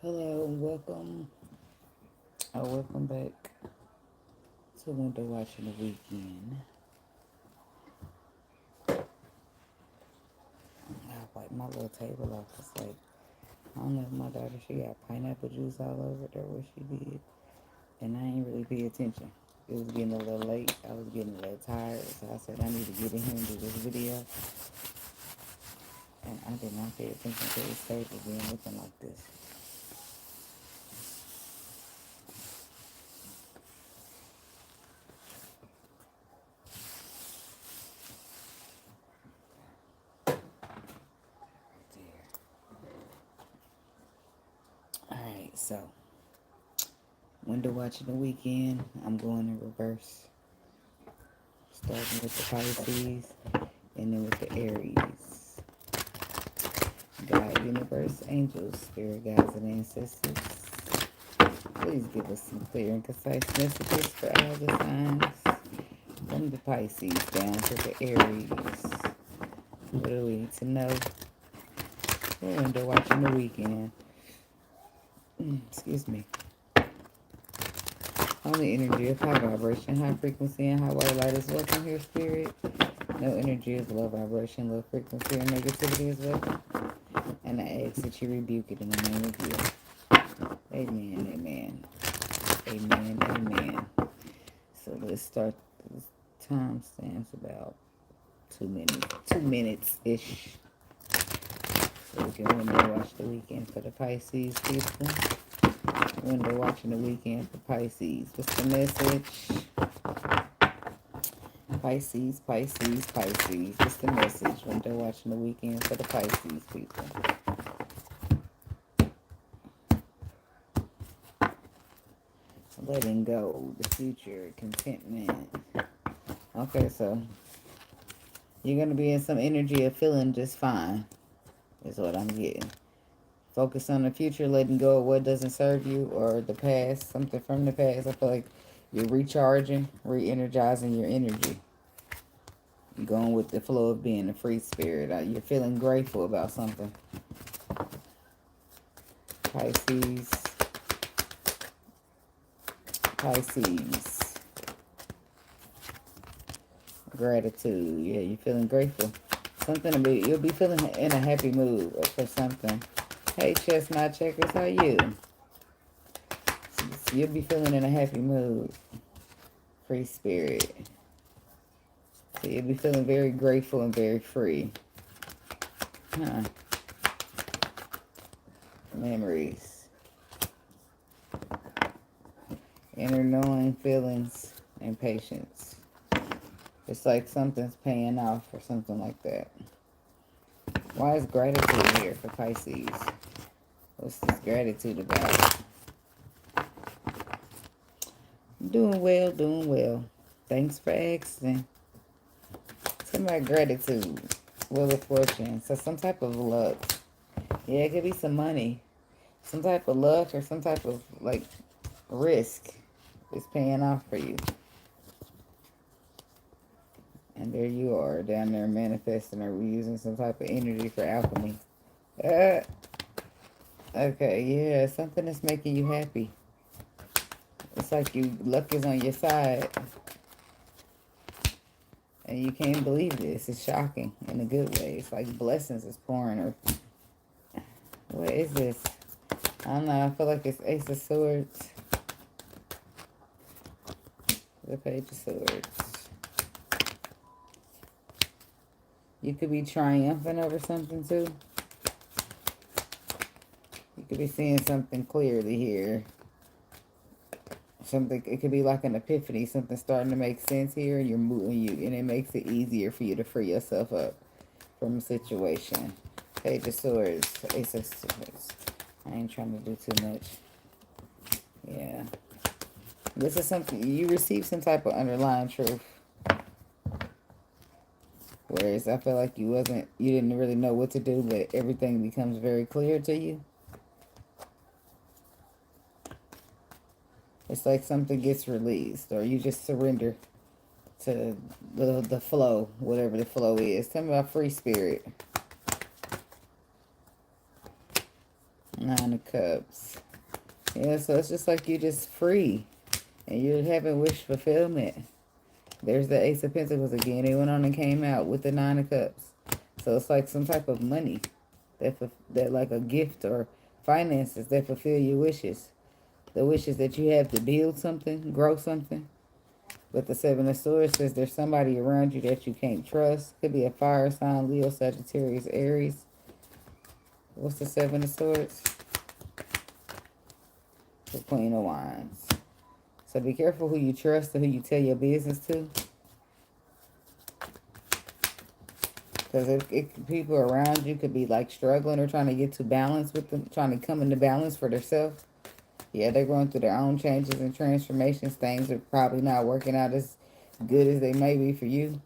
Hello and welcome. Welcome back to Window Watching the Weekend. I wipe my little table off. It's like, I don't know if my daughter, she got pineapple juice all over there, what she did. And I ain't really pay attention. It was getting a little late. I was getting a little tired. So I said, I need to get in here and do this video. And I did not pay attention to this table being looking like this. Alright, so window watching the weekend. I'm going in reverse. Starting with the Pisces and then with the Aries. God, universe, angels, spirit guides, and ancestors. Please give us some clear and concise messages for all the signs. From the Pisces down to the Aries. What do we need to know? We're window watching the weekend. Excuse me. Only energy of high vibration, high frequency, and high white light is welcome here, spirit. No energy of low vibration, low frequency, or negativity is welcome. And I ask that you rebuke it in the name of you. Amen, amen. Amen, amen. So let's start. This time stamps about 2 minutes. 2 minutes-ish. So we can window watch the weekend for the Pisces people. Window watching the weekend for Pisces. What's the message? Pisces, Pisces, Pisces. What's the message? Window watching the weekend for the Pisces people. Letting go, the future, contentment. Okay, so you're going to be in some energy of feeling just fine, is what I'm getting. Focus on the future, letting go of what doesn't serve you, or the past, something from the past. I feel like you're recharging, re-energizing your energy. You're going with the flow of being a free spirit. You're feeling grateful about something. Pisces. Pisces. Gratitude. Yeah, you're feeling grateful. You'll be feeling in a happy mood for something. Hey, Chestnut Checkers, how you? So you'll be feeling in a happy mood. Free spirit. So you'll be feeling very grateful and very free. Huh. Memories. Inner knowing, feelings, and patience. It's like something's paying off or something like that. Why is gratitude here for Pisces? What's this gratitude about? Doing well, doing well. Thanks for asking. Something about gratitude. Wheel of Fortune. So some type of luck. Yeah, it could be some money. Some type of luck or some type of, like, risk is paying off for you. And there you are, down there manifesting or using some type of energy for alchemy. Okay, yeah, something that's making you happy. It's like luck is on your side. And you can't believe this. It's shocking in a good way. It's like blessings is pouring. Or what is this? I don't know. I feel like it's Ace of Swords. The Page of Swords. You could be triumphant over something too. You could be seeing something clearly here. Something, it could be like an epiphany, something starting to make sense here, and you're moving and it makes it easier for you to free yourself up from a situation. Page of Swords, Ace of Swords. I ain't trying to do too much. Yeah. This is something, you receive some type of underlying truth. Whereas I feel like you didn't really know what to do, but everything becomes very clear to you. It's like something gets released, or you just surrender to the flow, whatever the flow is. Tell me about free spirit. Nine of Cups. Yeah, so it's just like you're just free. And you're having wish fulfillment. There's the Ace of Pentacles again. It went on and came out with the Nine of Cups. So it's like some type of money. That like a gift or finances that fulfill your wishes. The wishes that you have to build something, grow something. But the Seven of Swords says there's somebody around you that you can't trust. Could be a fire sign, Leo, Sagittarius, Aries. What's the Seven of Swords? The Queen of Wands. So be careful who you trust and who you tell your business to. Because people around you could be like struggling or trying to get to balance with them, trying to come into balance for themselves. Yeah, they're going through their own changes and transformations. Things are probably not working out as good as they may be for you.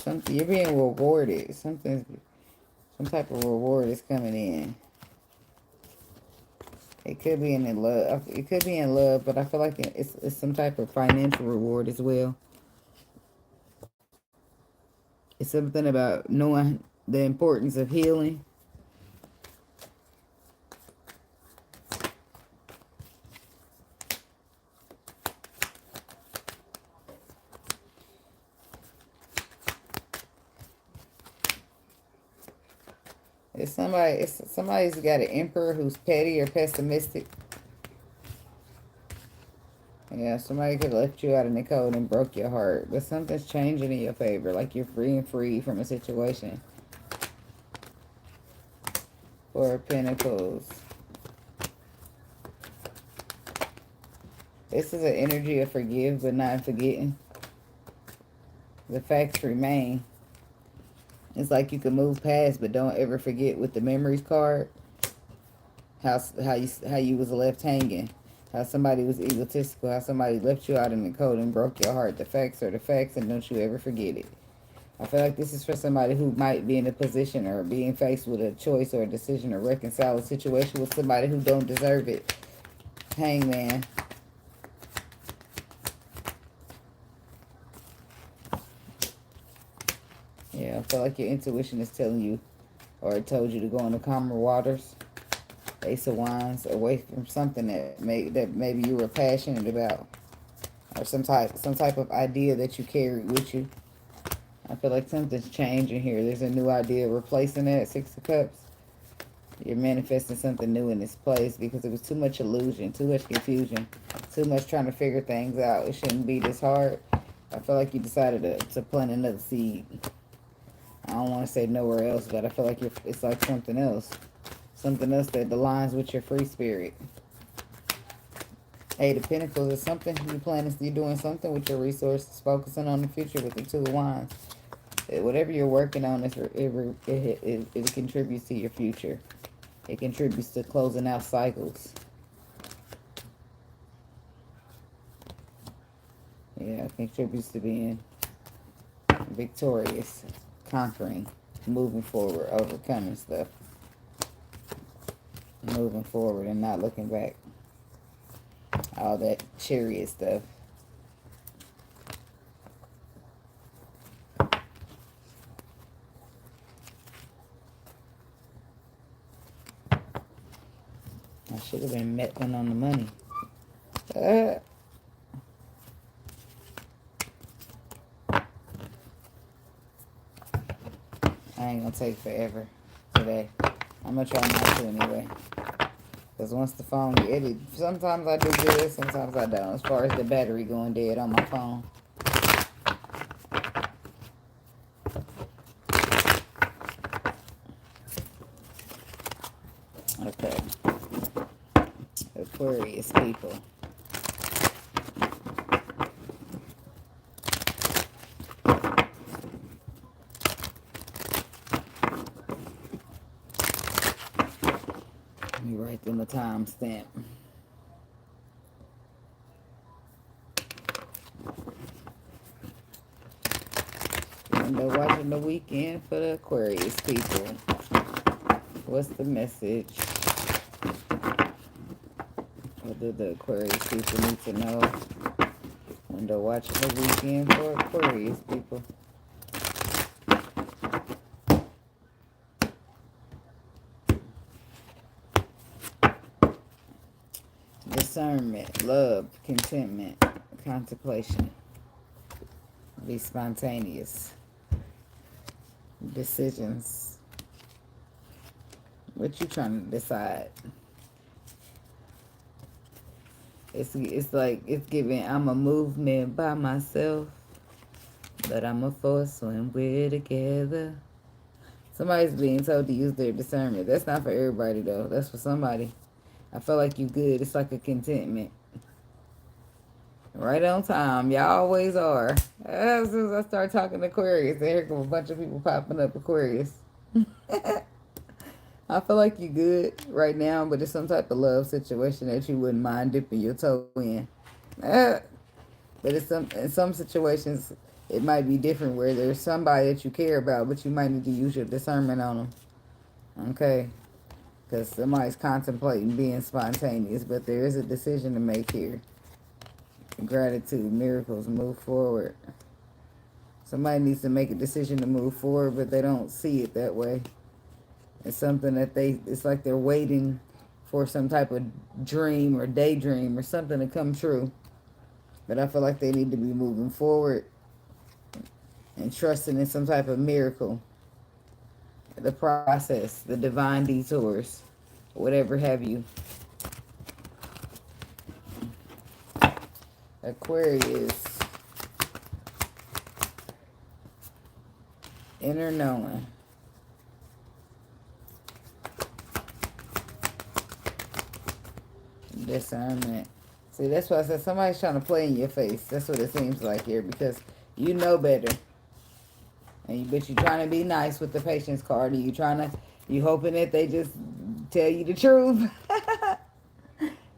Something you're being rewarded. Some type of reward is coming in. It could be in love. It could be in love, but I feel like it's some type of financial reward as well. It's something about knowing the importance of healing. Somebody's got an emperor who's petty or pessimistic. Yeah, somebody could have left you out in the cold and broke your heart. But something's changing in your favor. Like you're free from a situation. Four of Pentacles. This is an energy of forgive but not forgetting. The facts remain. It's like you can move past but don't ever forget with the memories card. How you was left hanging. How somebody was egotistical. How somebody left you out in the cold and broke your heart. The facts are the facts and don't you ever forget it. I feel like this is for somebody who might be in a position or being faced with a choice or a decision or reconcile a situation with somebody who don't deserve it. Hangman. Yeah, I feel like your intuition is telling you, or it told you to go into calmer waters. Ace of Wands, away from something that maybe you were passionate about, or some type of idea that you carried with you. I feel like something's changing here. There's a new idea replacing that. Six of Cups. You're manifesting something new in this place because it was too much illusion, too much confusion, too much trying to figure things out. It shouldn't be this hard. I feel like you decided to plant another seed. I don't want to say nowhere else, but I feel like it's like something else. Something else that aligns with your free spirit. Eight of Pentacles is something. You're doing something with your resources, focusing on the future with the Two of Wands. Whatever you're working on, it contributes to your future. It contributes to closing out cycles. Yeah, it contributes to being victorious, conquering, moving forward, overcoming stuff. Moving forward and not looking back. All that Chariot stuff. I should have been met one on the money. I ain't gonna take forever today. I'm gonna try not to anyway. Because once the phone get it, sometimes I do good, sometimes I don't. As far as the battery going dead on my phone. Okay. Aquarius people. Let me write them a timestamp. Window watching the weekend for the Aquarius people. What's the message? What do the Aquarius people need to know? Window watching the weekend for Aquarius people. discernment, love, contentment, contemplation. Be spontaneous. Decisions. What you trying to decide? It's like it's giving. I'm a movement by myself, but I'm a force when we're together. Somebody's being told to use their discernment. That's not for everybody though. That's for somebody. I feel like you good. It's like a contentment. Right on time. Y'all always are. As soon as I start talking to Aquarius, there come a bunch of people popping up Aquarius. I feel like you good right now, but it's some type of love situation that you wouldn't mind dipping your toe in. But in some situations, it might be different where there's somebody that you care about, but you might need to use your discernment on them. Okay? Because somebody's contemplating being spontaneous, but there is a decision to make here. Gratitude, miracles, move forward. Somebody needs to make a decision to move forward, but they don't see it that way. It's something that it's like they're waiting for some type of dream or daydream or something to come true. But I feel like they need to be moving forward and trusting in some type of miracle. The process, the divine detours, whatever have you. Aquarius. Inner knowing. Discernment. See, that's why I said somebody's trying to play in your face. That's what it seems like here, because you know better. But you're trying to be nice with the patience card. You hoping that they just tell you the truth.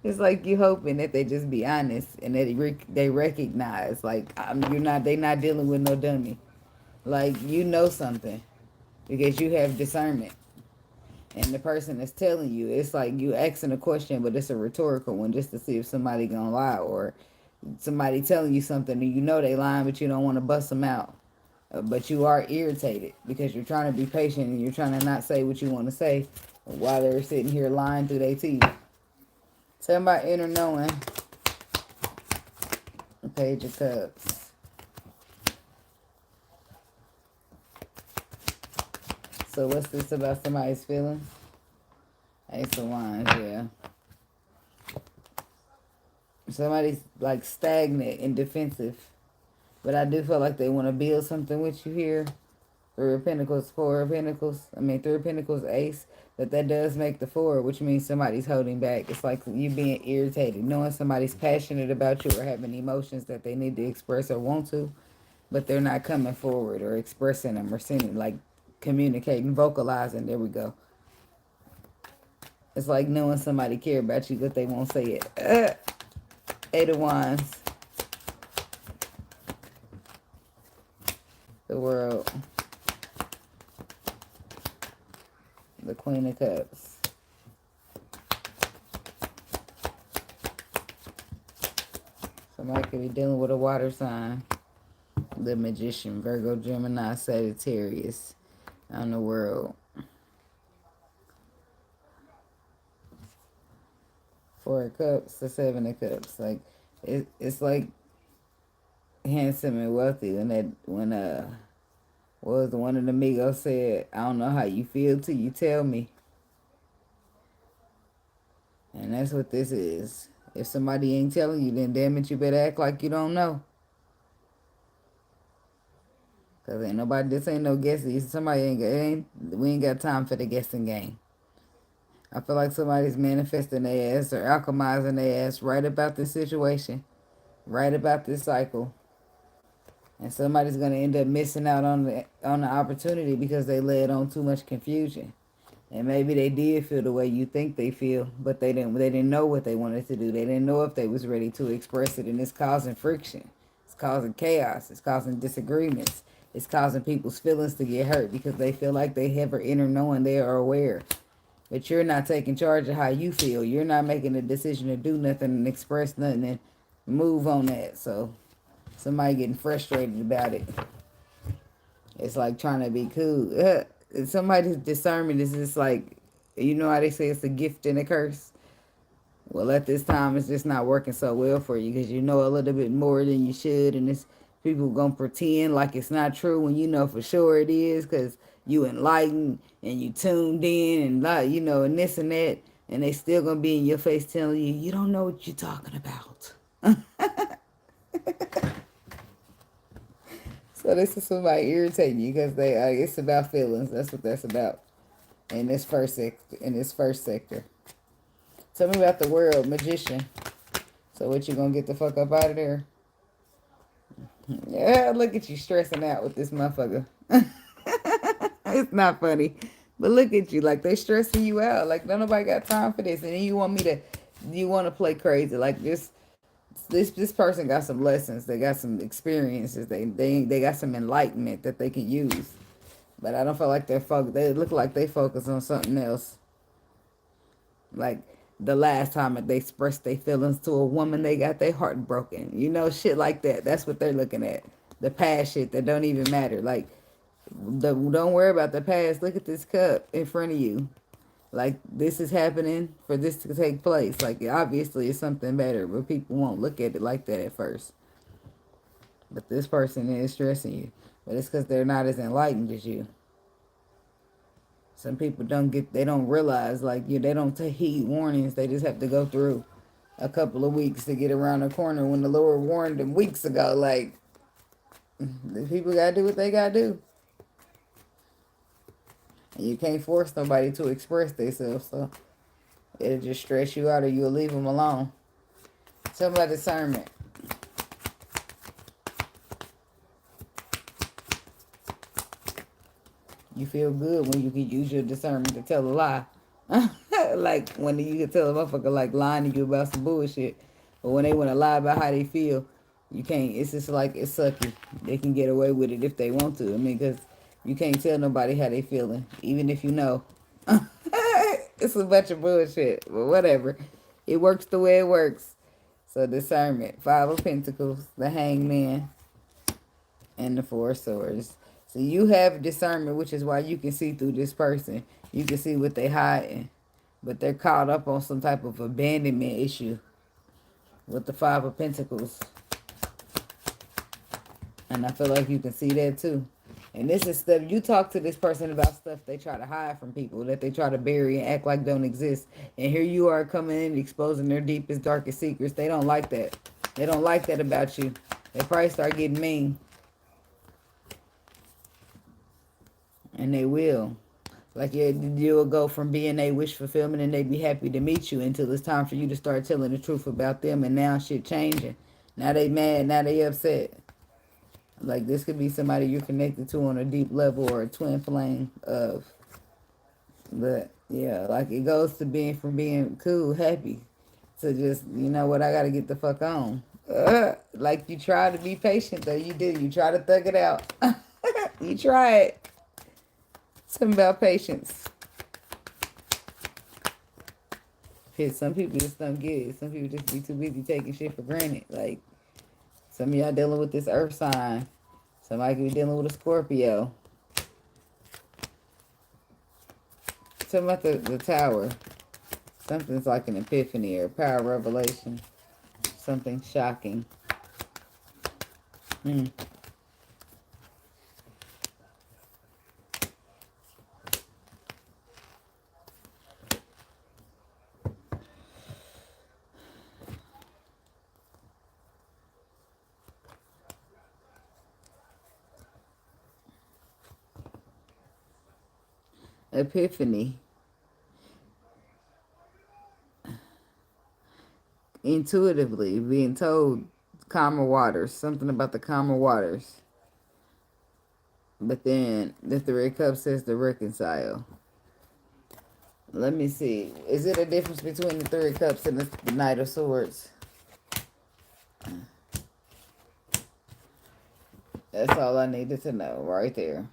It's like you hoping that they just be honest and that they recognize, like, they not dealing with no dummy. Like, you know something because you have discernment. And the person that's telling you, it's like you asking a question, but it's a rhetorical one just to see if somebody gonna lie, or somebody telling you something and you know they lying, but you don't want to bust them out. But you are irritated because you're trying to be patient and you're trying to not say what you want to say while they're sitting here lying through their teeth. Tell about inner knowing. Page of Cups. So what's this about somebody's feelings? Ace of Wands, yeah. Somebody's like stagnant and defensive. But I do feel like they want to build something with you here. Three of Pentacles, Four of Pentacles. Three of Pentacles, Ace. But that does make the Four, which means somebody's holding back. It's like you being irritated, knowing somebody's passionate about you or having emotions that they need to express or want to, but they're not coming forward or expressing them or sending, like communicating, vocalizing. There we go. It's like knowing somebody care about you, but they won't say it. Eight of Wands. The World. The Queen of Cups. Somebody could be dealing with a water sign. The Magician, Virgo, Gemini, Sagittarius. On the World. Four of Cups, the Seven of Cups. Like it's like handsome and wealthy when what was the one of the amigos said, I don't know how you feel till you tell me. And that's what this is. If somebody ain't telling you, then damn it, you better act like you don't know. Cause this ain't no guessing. We ain't got time for the guessing game. I feel like somebody's manifesting their ass or alchemizing their ass right about this situation, right about this cycle. And somebody's gonna end up missing out on the opportunity because they led on too much confusion. And maybe they did feel the way you think they feel, but they didn't know what they wanted to do. They didn't know if they was ready to express it, and it's causing friction. It's causing chaos. It's causing disagreements. It's causing people's feelings to get hurt because they feel like they have an inner knowing, they are aware. But you're not taking charge of how you feel. You're not making a decision to do nothing and express nothing and move on that. So somebody getting frustrated about it. It's like trying to be cool. Somebody's discernment is just like, you know how they say it's a gift and a curse? Well, at this time, it's just not working so well for you because you know a little bit more than you should, and it's people gonna pretend like it's not true when you know for sure it is because you enlightened and you tuned in and like you know and this and that, and they still gonna be in your face telling you you don't know what you're talking about. So this is somebody irritating you because they it's about feelings. That's what that's about in this first sector. In this first sector. Tell me about the world, magician. So what, you gonna get the fuck up out of there? Yeah, look at you stressing out with this motherfucker. It's not funny. But look at you, like they stressing you out. Like nobody got time for this. And then you want to play crazy. Like this person got some lessons. They got some experiences. They got some enlightenment that they can use. But I don't feel like they look like they focus on something else. Like the last time that they expressed their feelings to a woman, they got their heart broken. You know, shit like that. That's what they're looking at. The past shit that don't even matter. Like, don't worry about the past. Look at this cup in front of you. Like, this is happening for this to take place. Like, obviously it's something better, but people won't look at it like that at first. But this person is stressing you. But it's because they're not as enlightened as you. Some people they don't realize, like, they don't take heed warnings. They just have to go through a couple of weeks to get around the corner when the Lord warned them weeks ago. Like, the people got to do what they got to do. And you can't force nobody to express themselves, so it'll just stress you out or you'll leave them alone. Tell me about discernment. You feel good when you can use your discernment to tell a lie. Like when you can tell a motherfucker like lying to you about some bullshit. But when they want to lie about how they feel, you can't. It's just like it's sucky. They can get away with it if they want to. I mean, because you can't tell nobody how they feeling, even if you know. It's a bunch of bullshit. But whatever. It works the way it works. So discernment. 5 of Pentacles, the Hangman, and the 4 of Swords. So you have discernment, which is why you can see through this person. You can see what they hiding. But they're caught up on some type of abandonment issue with the 5 of Pentacles. And I feel like you can see that too. And this is stuff, you talk to this person about stuff they try to hide from people, that they try to bury and act like don't exist. And here you are coming in exposing their deepest, darkest secrets. They don't like that. They don't like that about you. They probably start getting mean. And they will. Like you'll go from being a wish fulfillment and they be happy to meet you until it's time for you to start telling the truth about them. And now shit changing. Now they mad. Now they upset. Like this could be somebody you're connected to on a deep level or a twin flame of. But yeah, like it goes to being from being cool, happy, to just, you know what, I got to get the fuck on. Like you try to be patient though. You do. You try to thug it out. You try it. Something about patience. Some people just don't get it. Some people just be too busy taking shit for granted. Like, some of y'all dealing with this earth sign. Somebody could be dealing with a Scorpio. Something about the tower. Something's like an epiphany or power revelation. Something shocking. Epiphany. Intuitively being told calmer waters. Something about the calmer waters. But then the 3 of Cups says to reconcile. Let me see. Is it a difference between the 3 of Cups and the Knight of Swords? That's all I needed to know right there.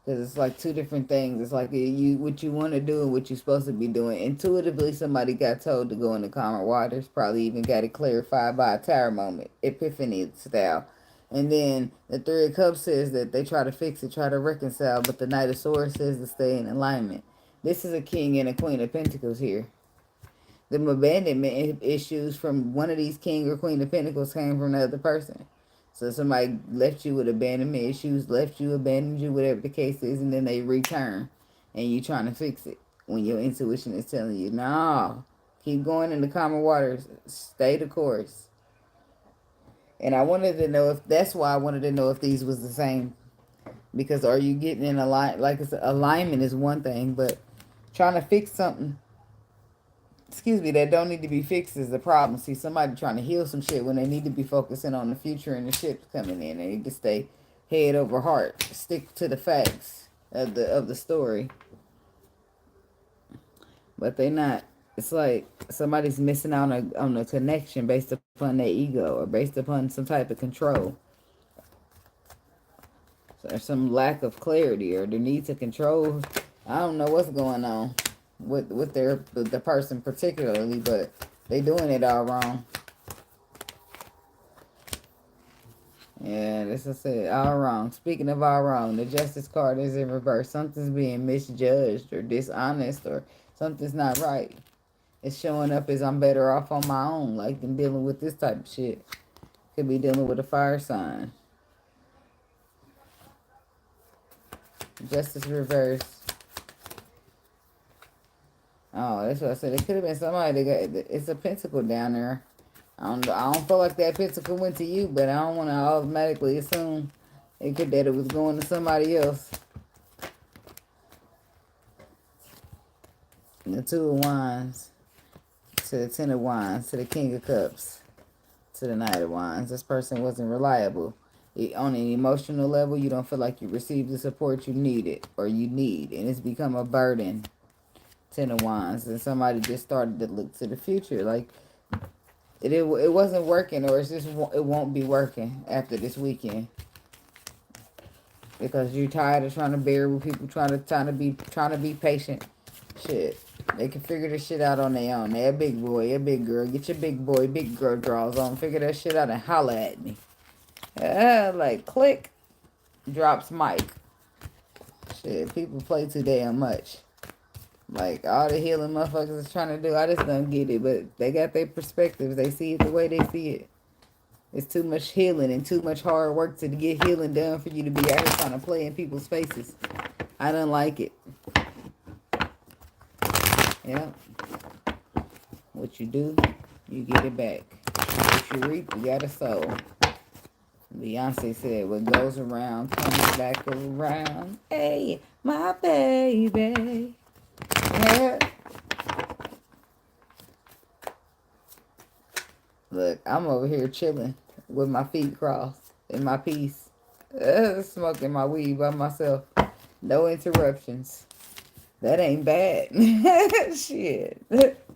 Because it's like 2 different things. It's like what you want to do and what you're supposed to be doing. Intuitively, somebody got told to go into calmer waters. Probably even got it clarified by a tower moment. Epiphany style. And then the 3 of Cups says that they try to fix it, try to reconcile. But the Knight of Swords says to stay in alignment. This is a King and a Queen of Pentacles here. Them abandonment issues from one of these king or queen of pentacles came from the other person. So somebody left you with abandonment issues, left you, abandoned you, whatever the case is, and then they return, and you trying to fix it when your intuition is telling you, no, keep going in the calmer waters, stay the course. And I wanted to know if that's why I wanted to know if these was the same, because are you getting in a line? Like, it's alignment is one thing, but trying to fix something, excuse me, that don't need to be fixed is the problem. See, somebody trying to heal some shit when they need to be focusing on the future and the shit coming in. They need to stay head over heart, stick to the facts of the story. But they not. It's like somebody's missing out on a connection based upon their ego or based upon some type of control. So there's some lack of clarity or the need to control. I don't know what's going on with the person particularly, but they doing it all wrong. Yeah, this I said, all wrong. Speaking of all wrong, the Justice card is in reverse. Something's being misjudged or dishonest or something's not right. It's showing up as I'm better off on my own, like than dealing with this type of shit. Could be dealing with a fire sign. Justice reverse. Oh, that's what I said. It could have been somebody that got, it's a pentacle down there. I don't feel like that pentacle went to you, but I don't want to automatically assume that it was going to somebody else. The Two of Wands to the Ten of Wands to the King of Cups to the Knight of Wands. This person wasn't reliable. On an emotional level, you don't feel like you received the support you needed or you need, and it's become a burden. Ten of Wands, and somebody just started to look to the future, like it wasn't working, or it's just it won't be working after this weekend because you're tired of trying to bear with people trying to be patient. Shit, they can figure this shit out on their own. They're a big boy, a big girl. Get your big boy, big girl draws on. Figure that shit out and holler at me. Like click, drops mic. Shit, people play too damn much. Like, all the healing motherfuckers is trying to do, I just don't get it. But they got their perspectives. They see it the way they see it. It's too much healing and too much hard work to get healing done for you to be out here trying to play in people's faces. I don't like it. Yeah. What you do, you get it back. What you reap, you gotta sow. Beyonce said, what goes around comes back around. Hey, my baby. Yeah. Look, I'm over here chilling with my feet crossed in my peace, smoking my weed by myself. No interruptions. That ain't bad. Shit.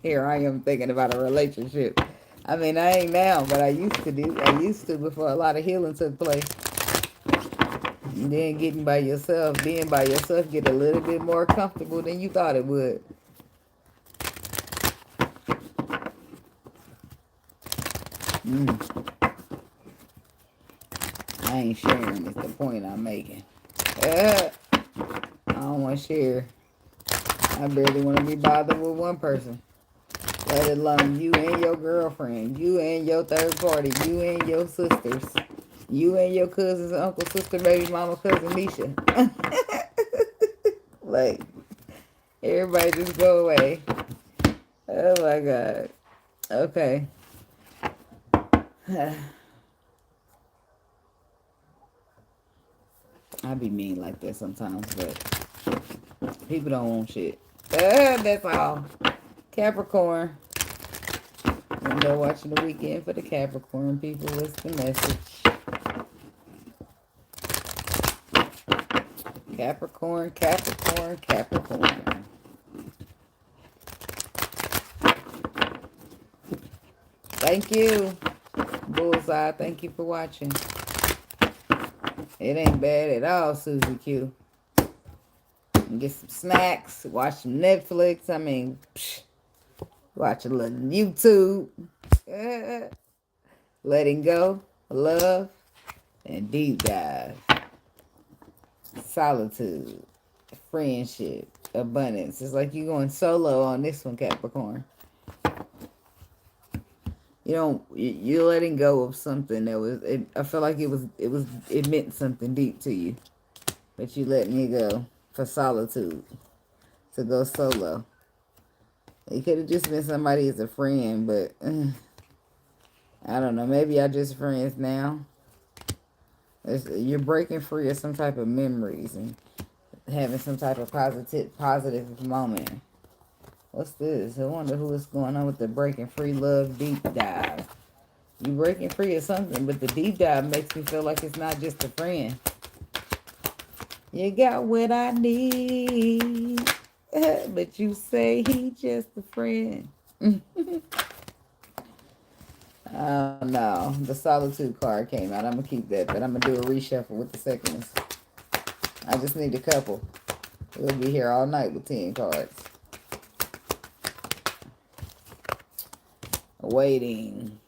Here I am thinking about a relationship. I mean, I ain't now, but I used to do. I used to before a lot of healing took place. And then being by yourself, get a little bit more comfortable than you thought it would. I ain't sharing. It's the point I'm making. I don't want to share. I barely want to be bothered with one person. Let alone you and your girlfriend, you and your third party, you and your sisters, you and your cousins, uncle, sister, baby mama, cousin Misha. Like, everybody just go away. Oh my God. Okay. I be mean like that sometimes, but people don't want shit. That's all. Capricorn. Window watching the weekend for the Capricorn people. What's the message? Capricorn, Capricorn, Capricorn. Thank you, Bullseye. Thank you for watching. It ain't bad at all, Susie Q. Get some snacks, watch some Netflix. I mean, watch a little YouTube. Letting go, love, and deep dive. Solitude, friendship, abundance. It's like you're going solo on this one, Capricorn. You don't, you're letting go of something that was, I feel like it meant something deep to you. But you letting it go for solitude. To go solo. It could have just been somebody as a friend, but I don't know. Maybe y'all just friends now. You're breaking free of some type of memories and having some type of positive moment. What's this? I wonder what's going on with the breaking free love deep dive. You breaking free of something, but the deep dive makes me feel like it's not just a friend. You got what I need, but you say he just a friend. Oh no, the solitude card came out. I'm gonna keep that, but I'm gonna do a reshuffle with the seconds. I just need a couple. We'll be here all night with 10 cards. Waiting.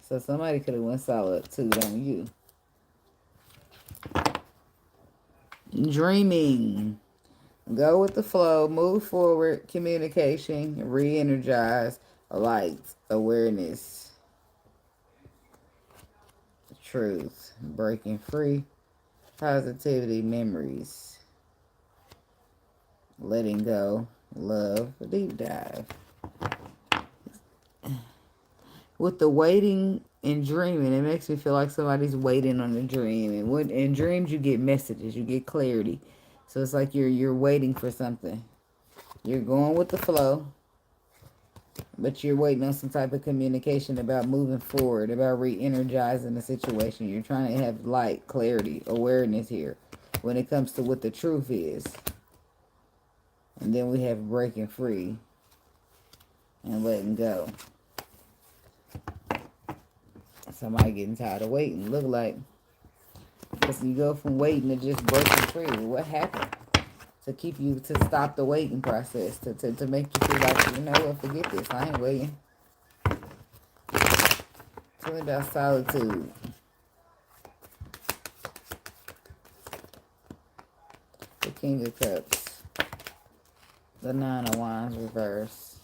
So somebody could have went solitude on you. Dreaming. Go with the flow. Move forward. Communication. Re-energize. Light. Awareness. Truth. Breaking free. Positivity. Memories. Letting go. Love. Deep dive. With the waiting and dreaming, it makes me feel like somebody's waiting on a dream. And when in dreams, you get messages, you get clarity. So it's like you're waiting for something. You're going with the flow, but you're waiting on some type of communication about moving forward, about re-energizing the situation. You're trying to have light, clarity, awareness here when it comes to what the truth is. And then we have breaking free and letting go. Somebody getting tired of waiting. Look like, because you go from waiting to just breaking free. What happened to keep you, to stop the waiting process, to make you feel like, you know what, forget this, I ain't waiting. Tell me about solitude. The King of Cups. The Nine of Wands reverse.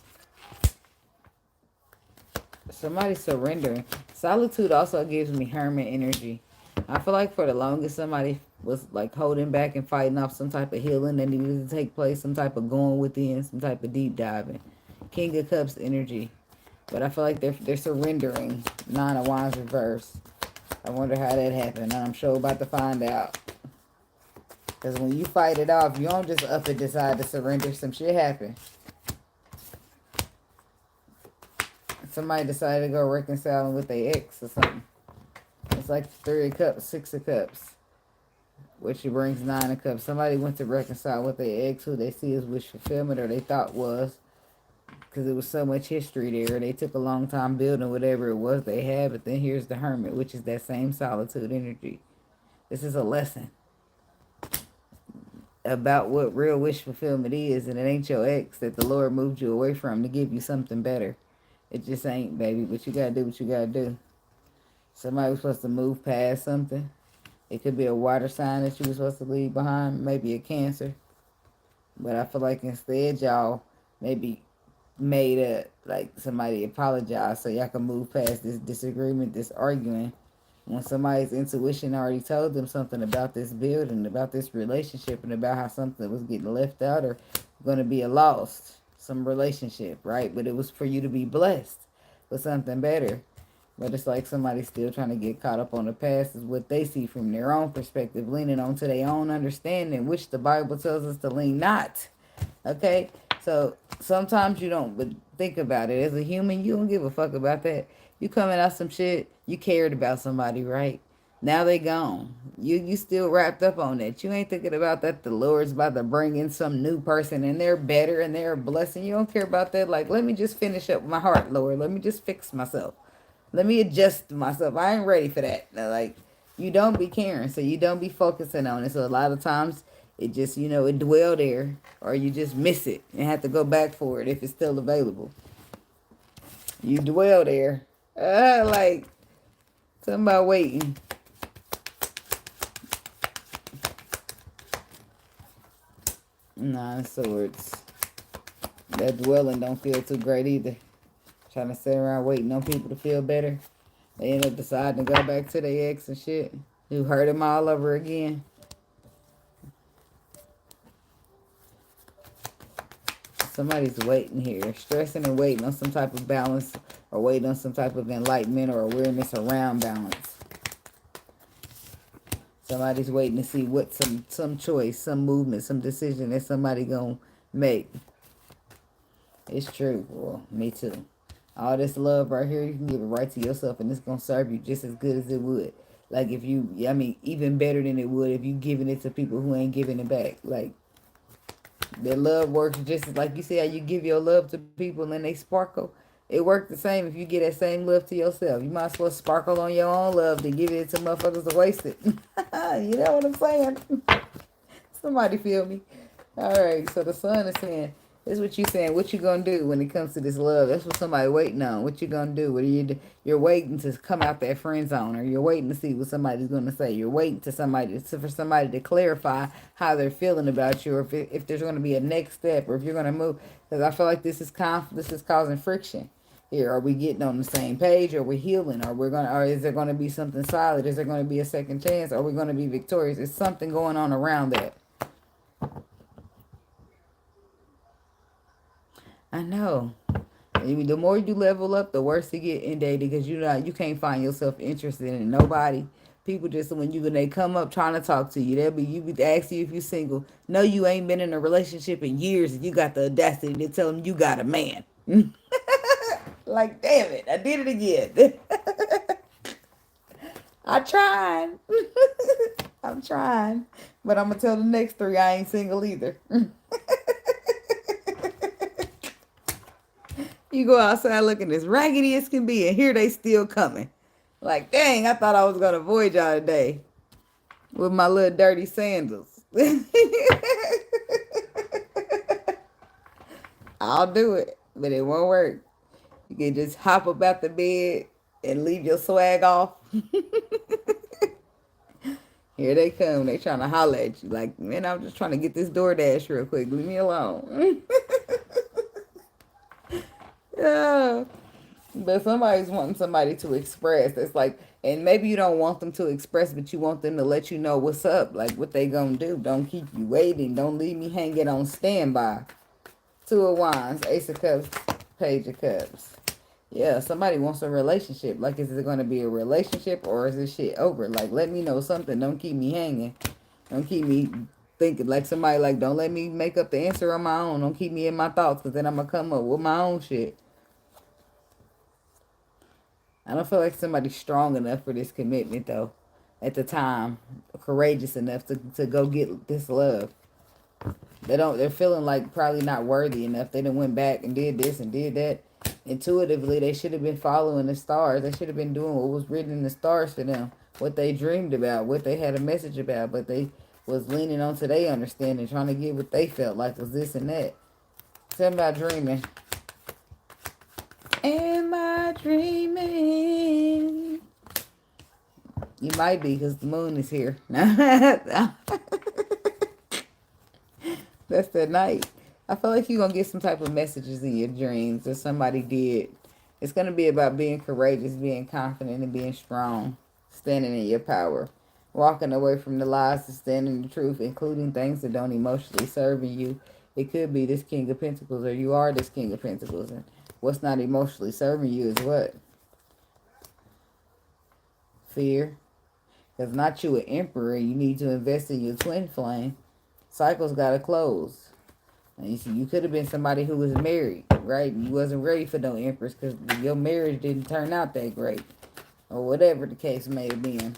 Somebody surrendering. Solitude also gives me hermit energy. I feel like for the longest somebody was like holding back and fighting off some type of healing that needed to take place, some type of going within, some type of deep diving. King of Cups energy. But I feel like they're surrendering. Nine of Wands reverse. I wonder how that happened. And I'm sure about to find out. Because when you fight it off, you don't just up and decide to surrender. Some shit happen. Somebody decided to go reconciling with their ex or something. It's like 3 of Cups, 6 of Cups, which brings 9 of Cups. Somebody went to reconcile with their ex who they see as wish fulfillment, or they thought was, because it was so much history there. They took a long time building whatever it was they had, but then here's the Hermit, which is that same solitude energy. This is a lesson about what real wish fulfillment is, and it ain't your ex that the Lord moved you away from to give you something better. It just ain't, baby, but you gotta do what you gotta do. Somebody was supposed to move past something. It could be a water sign that you were supposed to leave behind, maybe a Cancer. But I feel like instead y'all maybe made a, like somebody apologized so y'all can move past this disagreement, this arguing. When somebody's intuition already told them something about this building, about this relationship, and about how something was getting left out or going to be a lost, some relationship, right? But it was for you to be blessed with something better. But it's like somebody's still trying to get caught up on the past is what they see from their own perspective, leaning on to their own understanding, which the Bible tells us to lean not. Okay? So sometimes you don't, but think about it. As a human, you don't give a fuck about that. You coming out some shit, you cared about somebody, right? Now they gone. You still wrapped up on that. You ain't thinking about that the Lord's about to bring in some new person and they're better and they're a blessing. You don't care about that. Like, let me just finish up my heart, Lord. Let me just fix myself. Let me adjust myself. I ain't ready for that. Like, you don't be caring, so you don't be focusing on it. So a lot of times, it just, you know, it dwell there, or you just miss it and have to go back for it if it's still available. You dwell there. Like, something about waiting. Nine of Swords. That dwelling don't feel too great either. Trying to sit around waiting on people to feel better. They end up deciding to go back to their ex and shit. Who hurt them all over again. Somebody's waiting here. Stressing and waiting on some type of balance. Or waiting on some type of enlightenment or awareness around balance. Somebody's waiting to see what some choice, some movement, some decision that somebody gonna make. It's true. Well, me too. All this love right here, you can give it right to yourself and it's going to serve you just as good as it would. Like if you, I mean, even better than it would if you giving it to people who ain't giving it back. Like, that love works just as, like you say, how you give your love to people and they sparkle. It works the same if you get that same love to yourself. You might as well sparkle on your own love than give it to motherfuckers to waste it. You know what I'm saying? Somebody feel me? All right, so the sun is saying, this is what you saying. What you gonna do when it comes to this love? That's what somebody waiting on. What you gonna do? What are you do? You're waiting to come out that friend zone, or you're waiting to see what somebody's gonna say. You're waiting to for somebody to clarify how they're feeling about you, or if there's gonna be a next step, or if you're gonna move. Because I feel like this is causing friction. Here, are we getting on the same page? Are we healing? Or is there gonna be something solid? Is there gonna be a second chance? Are we gonna be victorious? There's something going on around that. I know. The more you level up, the worse you get in dating because you can't find yourself interested in nobody. People just when they come up trying to talk to you, you be ask you if you single. No, you ain't been in a relationship in years, and you got the audacity to tell them you got a man. Like, damn it, I did it again. I tried. I'm trying, but I'm gonna tell the next three I ain't single either. You go outside looking as raggedy as can be, and here they still coming. Like, dang, I thought I was going to avoid y'all today with my little dirty sandals. I'll do it, but it won't work. You can just hop up out the bed and leave your swag off. Here they come. They trying to holler at you. Like, man, I'm just trying to get this DoorDash real quick. Leave me alone. Yeah. But somebody's wanting somebody to express. It's like, and maybe you don't want them to express, but you want them to let you know what's up, like what they gonna do. Don't keep you waiting. Don't leave me hanging on standby. Two of Wands, Ace of Cups, Page of Cups. Yeah, somebody wants a relationship. Like, is it going to be a relationship or is this shit over? Like, let me know something. Don't keep me hanging. Don't keep me thinking like somebody like, don't let me make up the answer on my own. Don't keep me in my thoughts because then I'm going to come up with my own shit. I don't feel like somebody's strong enough for this commitment, though, at the time. Courageous enough to go get this love. They're feeling like probably not worthy enough. They done went back and did this and did that. Intuitively, they should have been following the stars. They should have been doing what was written in the stars for them. What they dreamed about, what they had a message about, but they was leaning on to their understanding, trying to get what they felt like was this and that. Something about dreaming. Am I dreaming? You might be because the moon is here. That's the night. I feel like you're going to get some type of messages in your dreams that somebody did. It's going to be about being courageous, being confident, and being strong. Standing in your power. Walking away from the lies and standing in the truth, including things that don't emotionally serve you. It could be this King of Pentacles, or you are this King of Pentacles. And what's not emotionally serving you is what? Fear. Because not you an emperor, you need to invest in your twin flame. Cycles got to close. And you see, you could have been somebody who was married, right? You wasn't ready for no empress because your marriage didn't turn out that great. Or whatever the case may have been.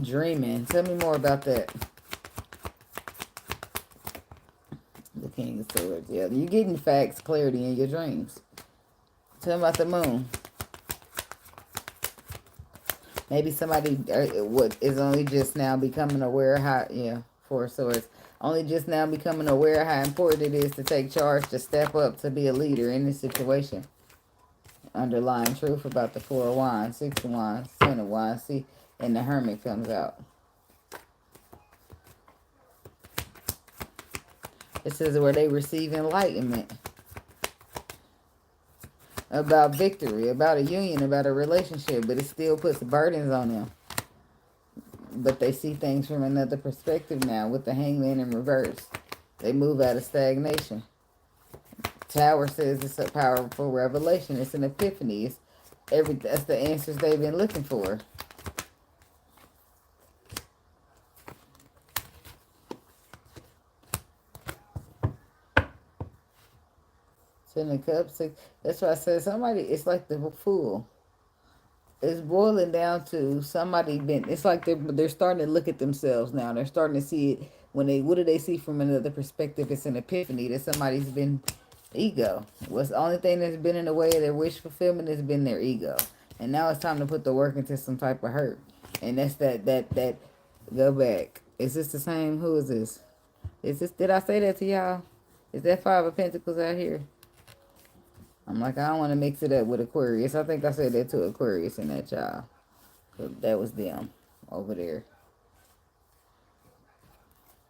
Dreaming. Tell me more about that. The King of Swords. Yeah, you're getting facts, clarity in your dreams. Tell me about the moon. Maybe somebody is only just now becoming aware how, yeah, Four of Swords. Only just now becoming aware how important it is to take charge, to step up, to be a leader in this situation. Underlying truth about the Four of Wands, Six of Wands, Ten of Wands. See, and the Hermit comes out. It says where they receive enlightenment about victory, about a union, about a relationship, but it still puts burdens on them. But they see things from another perspective now with the hangman in reverse. They move out of stagnation. Tower says it's a powerful revelation. It's an epiphany. That's the answers they've been looking for. Ten of Cups. That's why I said somebody. It's like the Fool. It's boiling down to somebody been. It's like they're starting to look at themselves now. They're starting to see it when they. What do they see from another perspective? It's an epiphany that somebody's been ego. What's the only thing that's been in the way of their wish fulfillment has been their ego, and now it's time to put the work into some type of hurt. And that's that. Go back. Is this the same? Who is this? Is this? Did I say that to y'all? Is that Five of Pentacles out here? I'm like, I don't want to mix it up with Aquarius. I think I said that to Aquarius and that child. That was them over there.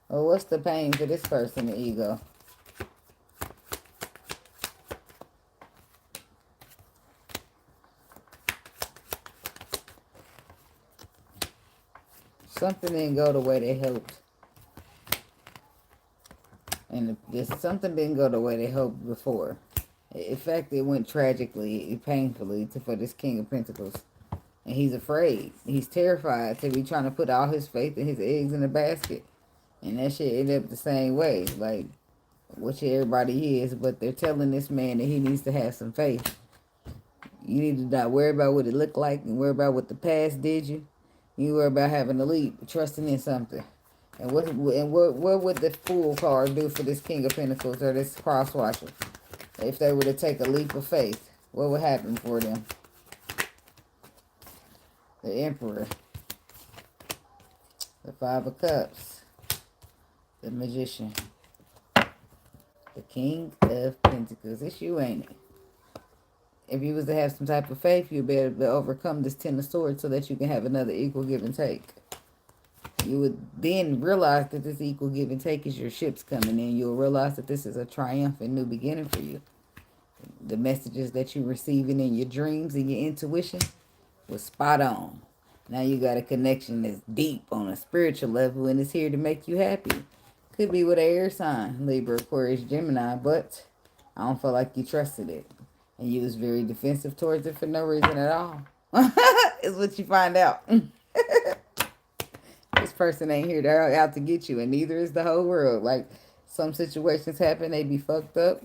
Well, what's the pain for this person, the ego? Something didn't go the way they hoped. And something didn't go the way they hoped before. In fact, it went tragically, painfully for this King of Pentacles. And he's afraid. He's terrified to be trying to put all his faith and his eggs in a basket. And that shit ended up the same way. Like, which everybody is. But they're telling this man that he needs to have some faith. You need to not worry about what it looked like and worry about what the past did you. You worry about having a leap, trusting in something. And what would the Fool card do for this King of Pentacles or this cross-watcher? If they were to take a leap of faith, what would happen for them? The Emperor. The Five of Cups. The Magician. The King of Pentacles. It's you, ain't it? If you was to have some type of faith, you'd be able to overcome this Ten of Swords so that you can have another equal give and take. You would then realize that this equal give and take is your ships coming in. You'll realize that this is a triumphant new beginning for you. The messages that you're receiving in your dreams and your intuition was spot on. Now you got a connection that's deep on a spiritual level and it's here to make you happy. Could be with an air sign, Libra, Aquarius, Gemini, but I don't feel like you trusted it. And you was very defensive towards it for no reason at all. Is what you find out. This person ain't here. They're out to get you, and neither is the whole world. Like, some situations happen, they be fucked up,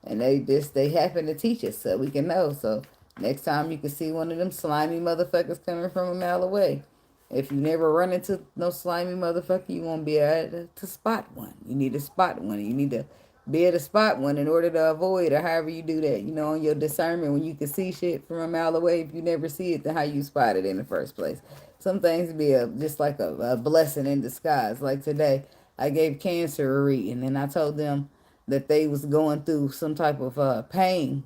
and they happen to teach us so we can know. So next time you can see one of them slimy motherfuckers coming from a mile away. If you never run into no slimy motherfucker, you won't be able to spot one. You need to spot one. You need to be able to spot one in order to avoid, or however you do that. You know, on your discernment, when you can see shit from a mile away, if you never see it, then how you spot it in the first place. Some things be just like a blessing in disguise. Like today, I gave Cancer a reading, and I told them that they was going through some type of pain,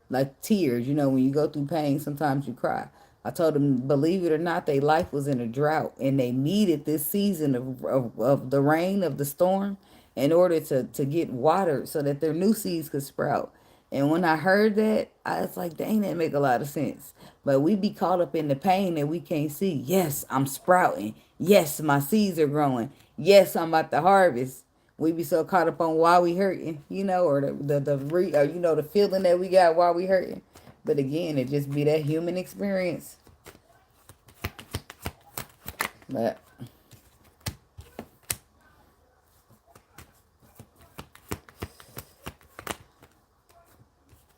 like tears. You know, when you go through pain, sometimes you cry. I told them, believe it or not, their life was in a drought, and they needed this season of the rain, of the storm, in order to get watered so that their new seeds could sprout. And when I heard that, I was like, dang, that make a lot of sense. But we be caught up in the pain that we can't see. Yes, I'm sprouting. Yes, my seeds are growing. Yes, I'm about to harvest. We be so caught up on why we hurting, you know, or the feeling that we got while we hurting. But again, it just be that human experience. But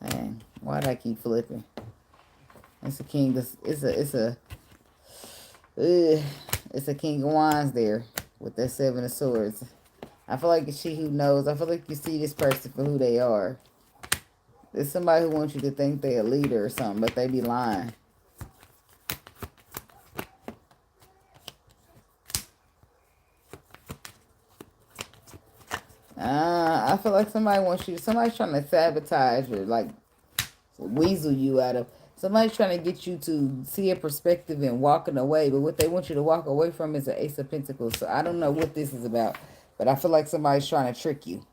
man, why'd I keep flipping? It's a king. It's a King of Wands there with that Seven of Swords. I feel like it's she who knows. I feel like you see this person for who they are. There's somebody who wants you to think they're a leader or something, but they be lying. I feel like somebody's trying to sabotage or like weasel you out of. Somebody's trying to get you to see a perspective and walking away, but what they want you to walk away from is an Ace of Pentacles. So I don't know what this is about, but I feel like somebody's trying to trick you.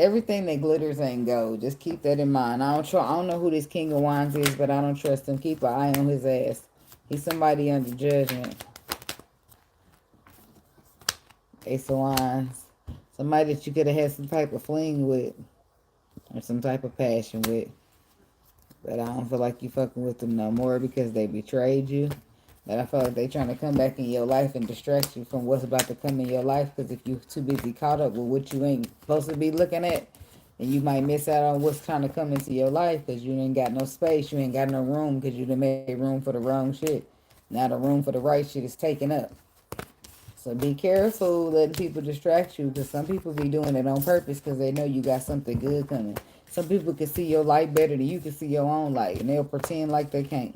everything that glitters ain't gold. Just keep that in mind. I don't know who this King of Wands is, but I don't trust him. Keep an eye on his ass. He's somebody under judgment. Ace of Wands. Somebody that you could have had some type of fling with. Or some type of passion with. But I don't feel like you fucking with them no more because they betrayed you. But I feel like they trying to come back in your life and distract you from what's about to come in your life. Because if you too busy caught up with what you ain't supposed to be looking at, then you might miss out on what's trying to come into your life because you ain't got no space. You ain't got no room because you done made room for the wrong shit. Now the room for the right shit is taken up. So be careful letting people distract you because some people be doing it on purpose because they know you got something good coming. Some people can see your light better than you can see your own light, and they'll pretend like they can't.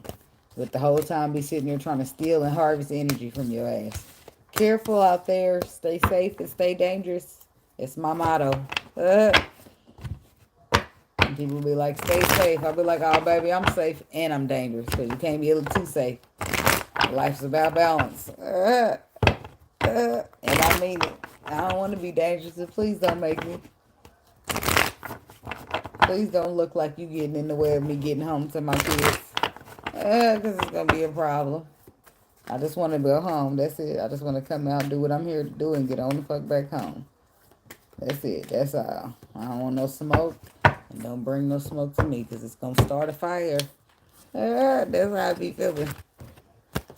But the whole time be sitting there trying to steal and harvest energy from your ass. Careful out there. Stay safe and stay dangerous. It's my motto. People be like, stay safe. I'll be like, oh, baby, I'm safe and I'm dangerous because you can't be a little too safe. Life's about balance. And I mean it. I don't want to be dangerous, so please don't make me. Please don't look like you getting in the way of me getting home to my kids. Because it's going to be a problem. I just want to go home. That's it. I just want to come out and do what I'm here to do and get on the fuck back home. That's it. That's all. I don't want no smoke. And don't bring no smoke to me because it's going to start a fire. That's how I be feeling.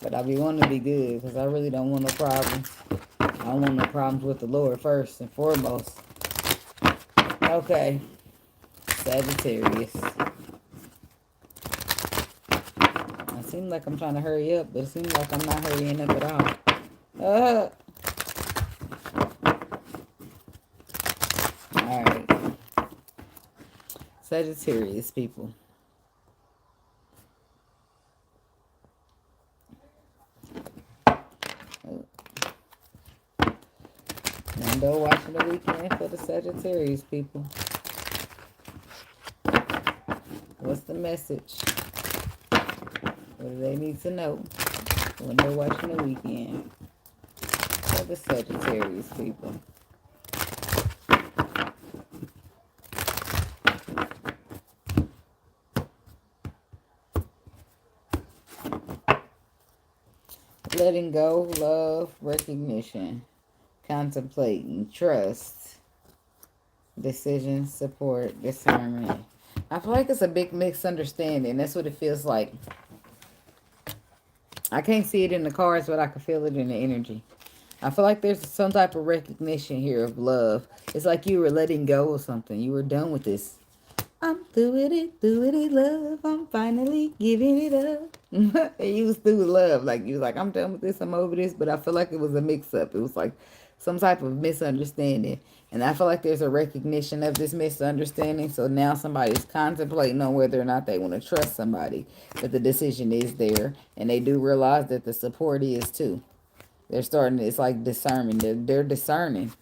But I be wanting to be good because I really don't want no problems. I don't want no problems with the Lord first and foremost. Okay. Sagittarius. It seems like I'm trying to hurry up, but it seems like I'm not hurrying up at all. Alright. Sagittarius, people. Window watching the weekend for the Sagittarius, people. What's the message? What do they need to know when they're watching the weekend for the Sagittarius, people? Letting go, love, recognition, contemplating, trust, decision, support, discernment. I feel like it's a big misunderstanding. That's what it feels like. I can't see it in the cards, but I can feel it in the energy. I feel like there's some type of recognition here of love. It's like you were letting go of something. You were done with this. I'm doing it, love. I'm finally giving it up. And you was through love. Like, you was like, I'm done with this. I'm over this. But I feel like it was a mix-up. It was like some type of misunderstanding. And I feel like there's a recognition of this misunderstanding. So now somebody's contemplating on whether or not they want to trust somebody. But the decision is there. And they do realize that the support is too. They're starting, it's like discernment. They're discerning.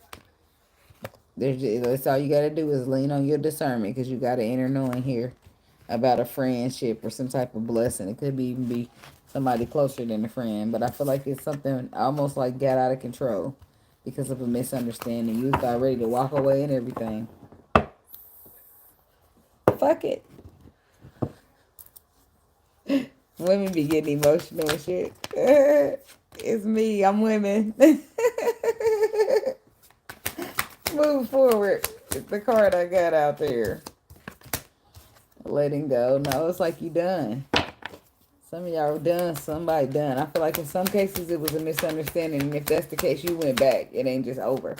That's all you got to do is lean on your discernment because you got an inner knowing here about a friendship or some type of blessing. It could even be somebody closer than a friend, but I feel like it's something almost like got out of control because of a misunderstanding. You was about ready to walk away and everything. Fuck it. Women be getting emotional and shit. It's me. I'm women. Move forward. It's the card I got out there. Letting go. No, it's like you done. Some of y'all done. Somebody done. I feel like in some cases it was a misunderstanding. And if that's the case, you went back. It ain't just over.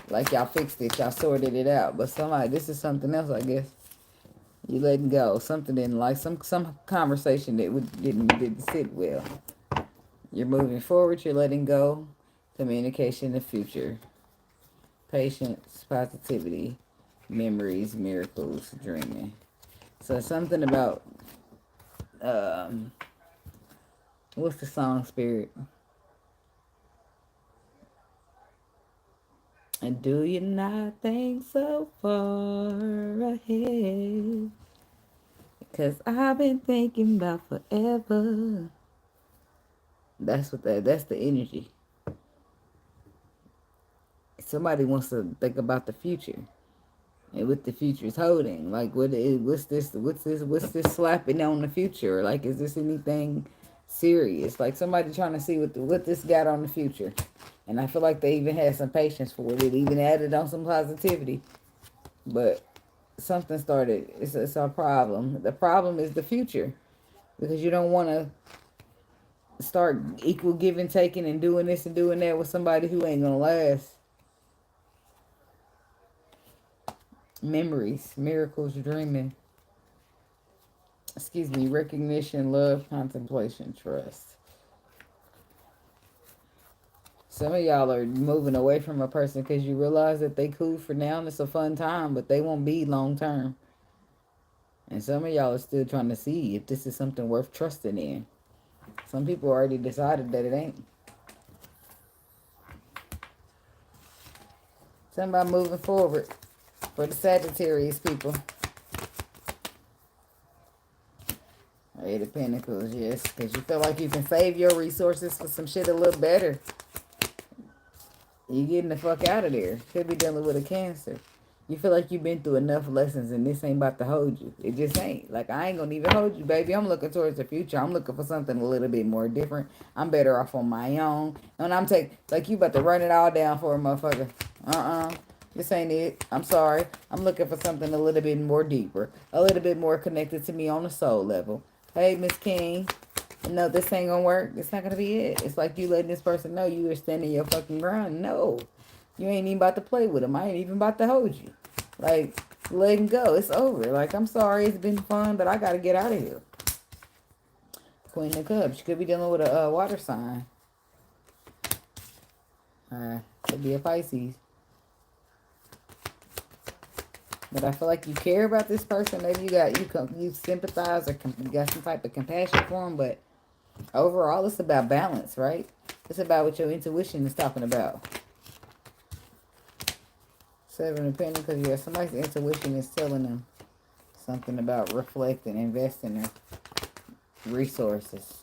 Like y'all fixed it. Y'all sorted it out. But somebody, this is something else, I guess. You letting go. Something didn't like. Some conversation that didn't sit well. You're moving forward. You're letting go. Communication, the future. Patience, positivity, memories, miracles, dreaming. So something about, what's the song, Spirit? And do you not think so far ahead? Because I've been thinking about forever. That's the energy. Somebody wants to think about the future. and what the future's holding. Like, what's this slapping on the future? Like, is this anything serious? Like, somebody trying to see what this got on the future. And I feel like they even had some patience for it. It even added on some positivity. But something started. It's a problem. The problem is the future. Because you don't want to start equal giving, taking, and doing this and doing that with somebody who ain't going to last. Memories, miracles, dreaming. Excuse me, recognition, love, contemplation, trust. Some of y'all are moving away from a person because you realize that they cool for now and it's a fun time, but they won't be long term. And some of y'all are still trying to see if this is something worth trusting in. Some people already decided that it ain't. Something about moving forward for the Sagittarius people. Eight of Pentacles, yes, because you feel like you can save your resources for some shit a little better. You getting the fuck out of there. Could be dealing with a Cancer. You feel like you've been through enough lessons and this ain't about to hold you. It just ain't. Like, I ain't gonna even hold you, baby. I'm looking towards the future. I'm looking for something a little bit more different. I'm better off on my own. And I'm like, you about to run it all down for a motherfucker. This ain't it. I'm sorry. I'm looking for something a little bit more deeper. A little bit more connected to me on the soul level. Hey, Miss King. No, this ain't gonna work. It's not gonna be it. It's like you letting this person know you are standing your fucking ground. No. You ain't even about to play with them. I ain't even about to hold you. Like, letting go. It's over. Like, I'm sorry. It's been fun, but I gotta get out of here. Queen of Cups. You could be dealing with a water sign. Could be a Pisces. But I feel like you care about this person. Maybe you sympathize or you got some type of compassion for them. But overall, it's about balance, right? It's about what your intuition is talking about. Seven of Pentacles. Yeah, somebody's intuition is telling them something about reflecting, investing their resources.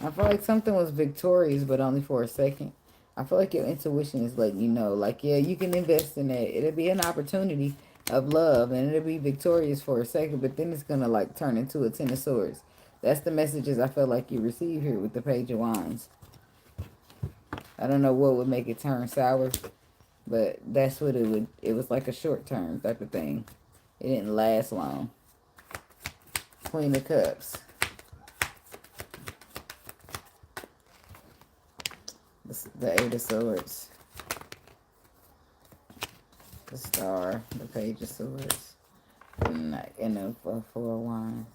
I feel like something was victorious, but only for a second. I feel like your intuition is letting you know, like, yeah, you can invest in that. It'll be an opportunity of love, and it'll be victorious for a second, but then it's going to, like, turn into a Ten of Swords. That's the messages I feel like you receive here with the Page of Wands. I don't know what would make it turn sour, but that's what it was like a short-term type of thing. It didn't last long. Queen of Cups. The Eight of Swords. The Star. The Page of Swords. And the Four of Wands.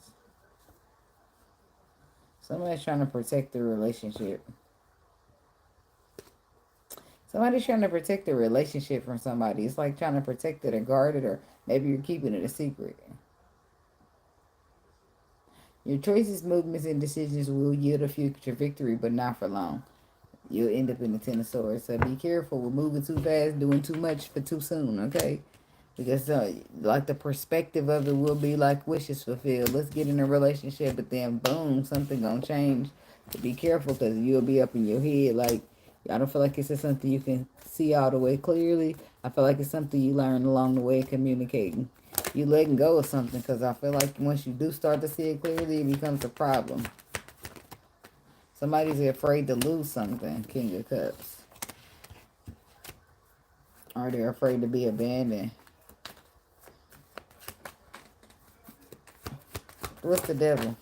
Somebody's trying to protect the relationship. Somebody's trying to protect the relationship from somebody. It's like trying to protect it or guard it, or maybe you're keeping it a secret. Your choices, movements, and decisions will yield a future victory, but not for long. You'll end up in the Ten of Swords. So be careful with moving too fast, doing too much for too soon, okay? Because like the perspective of it will be like wishes fulfilled. Let's get in a relationship, but then boom, something gonna change. So be careful because you'll be up in your head. Like, I don't feel like it's just something you can see all the way clearly. I feel like it's something you learn along the way communicating. You letting go of something because I feel like once you do start to see it clearly, it becomes a problem. Somebody's afraid to lose something, King of Cups. Or they're afraid to be abandoned. What's the Devil?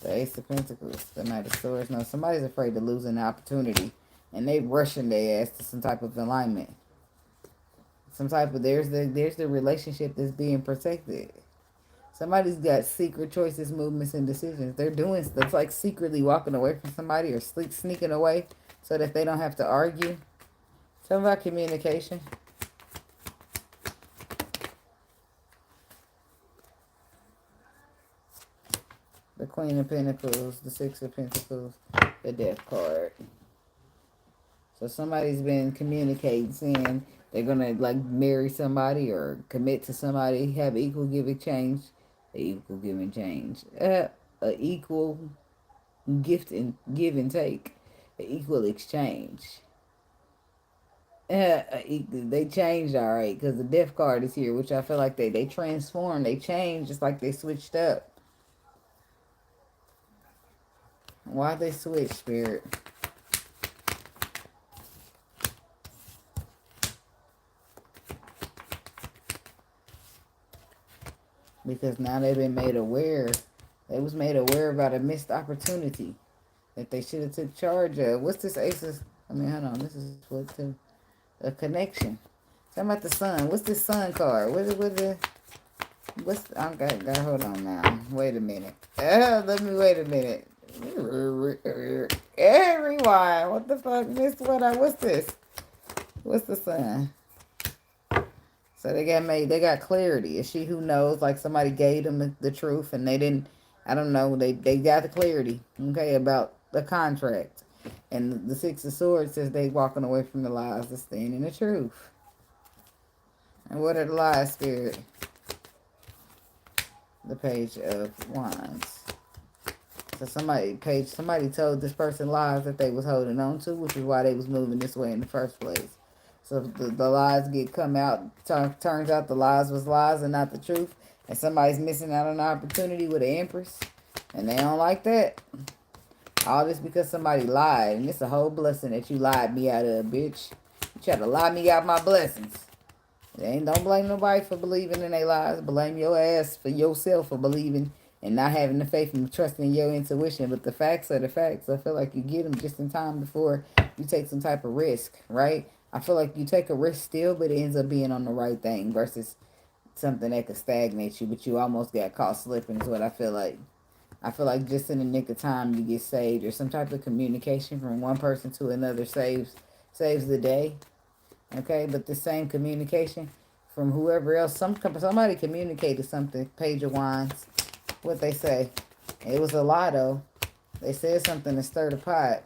The Ace of Pentacles. The Knight of Swords. No, somebody's afraid to lose an opportunity. And they rushing their ass to some type of alignment. Some type of, there's the relationship that's being protected. Somebody's got secret choices, movements, and decisions. They're doing stuff like secretly walking away from somebody or sneaking away so that they don't have to argue. Something about communication. The Queen of Pentacles, the Six of Pentacles, the Death card. So somebody's been communicating, saying they're going to like marry somebody or commit to somebody, have equal give exchange equal give and change. A equal gift and give and take. An equal exchange. They changed all right because the death card is here, which I feel like they transformed, they changed, just like they switched up. Why they switch, Spirit? Because now they've been made aware. They was made aware about a missed opportunity that they should have took charge of. What's this aces? I mean, hold on. This is what to a connection. Talking about the sun. What's this sun card? What's I got hold on now. Wait a minute. Let me wait a minute. Rewind. What the fuck? What's this? What's the sun? So they got clarity. It's she who knows, like somebody gave them the truth and they didn't, I don't know, they got the clarity, okay, about the contract. And the Six of Swords says they walking away from the lies to stand in the truth. And what are the lies, Spirit? The Page of Wands. So somebody told this person lies that they was holding on to, which is why they was moving this way in the first place. So if the lies come out, turns out the lies was lies and not the truth, and somebody's missing out on an opportunity with an Empress, and they don't like that. All this because somebody lied, and it's a whole blessing that you lied me out of, bitch. You try to lie me out my blessings. Don't blame nobody for believing in their lies. Blame your ass for yourself for believing and not having the faith and trusting your intuition. But the facts are the facts. I feel like you get them just in time before you take some type of risk, right? I feel like you take a risk still, but it ends up being on the right thing versus something that could stagnate you, but you almost got caught slipping is what I feel like. I feel like just in the nick of time you get saved, or some type of communication from one person to another saves the day. Okay, but the same communication from whoever else, somebody communicated something. Page of Wands. What they say? It was a lie though. They said something to stir the pot.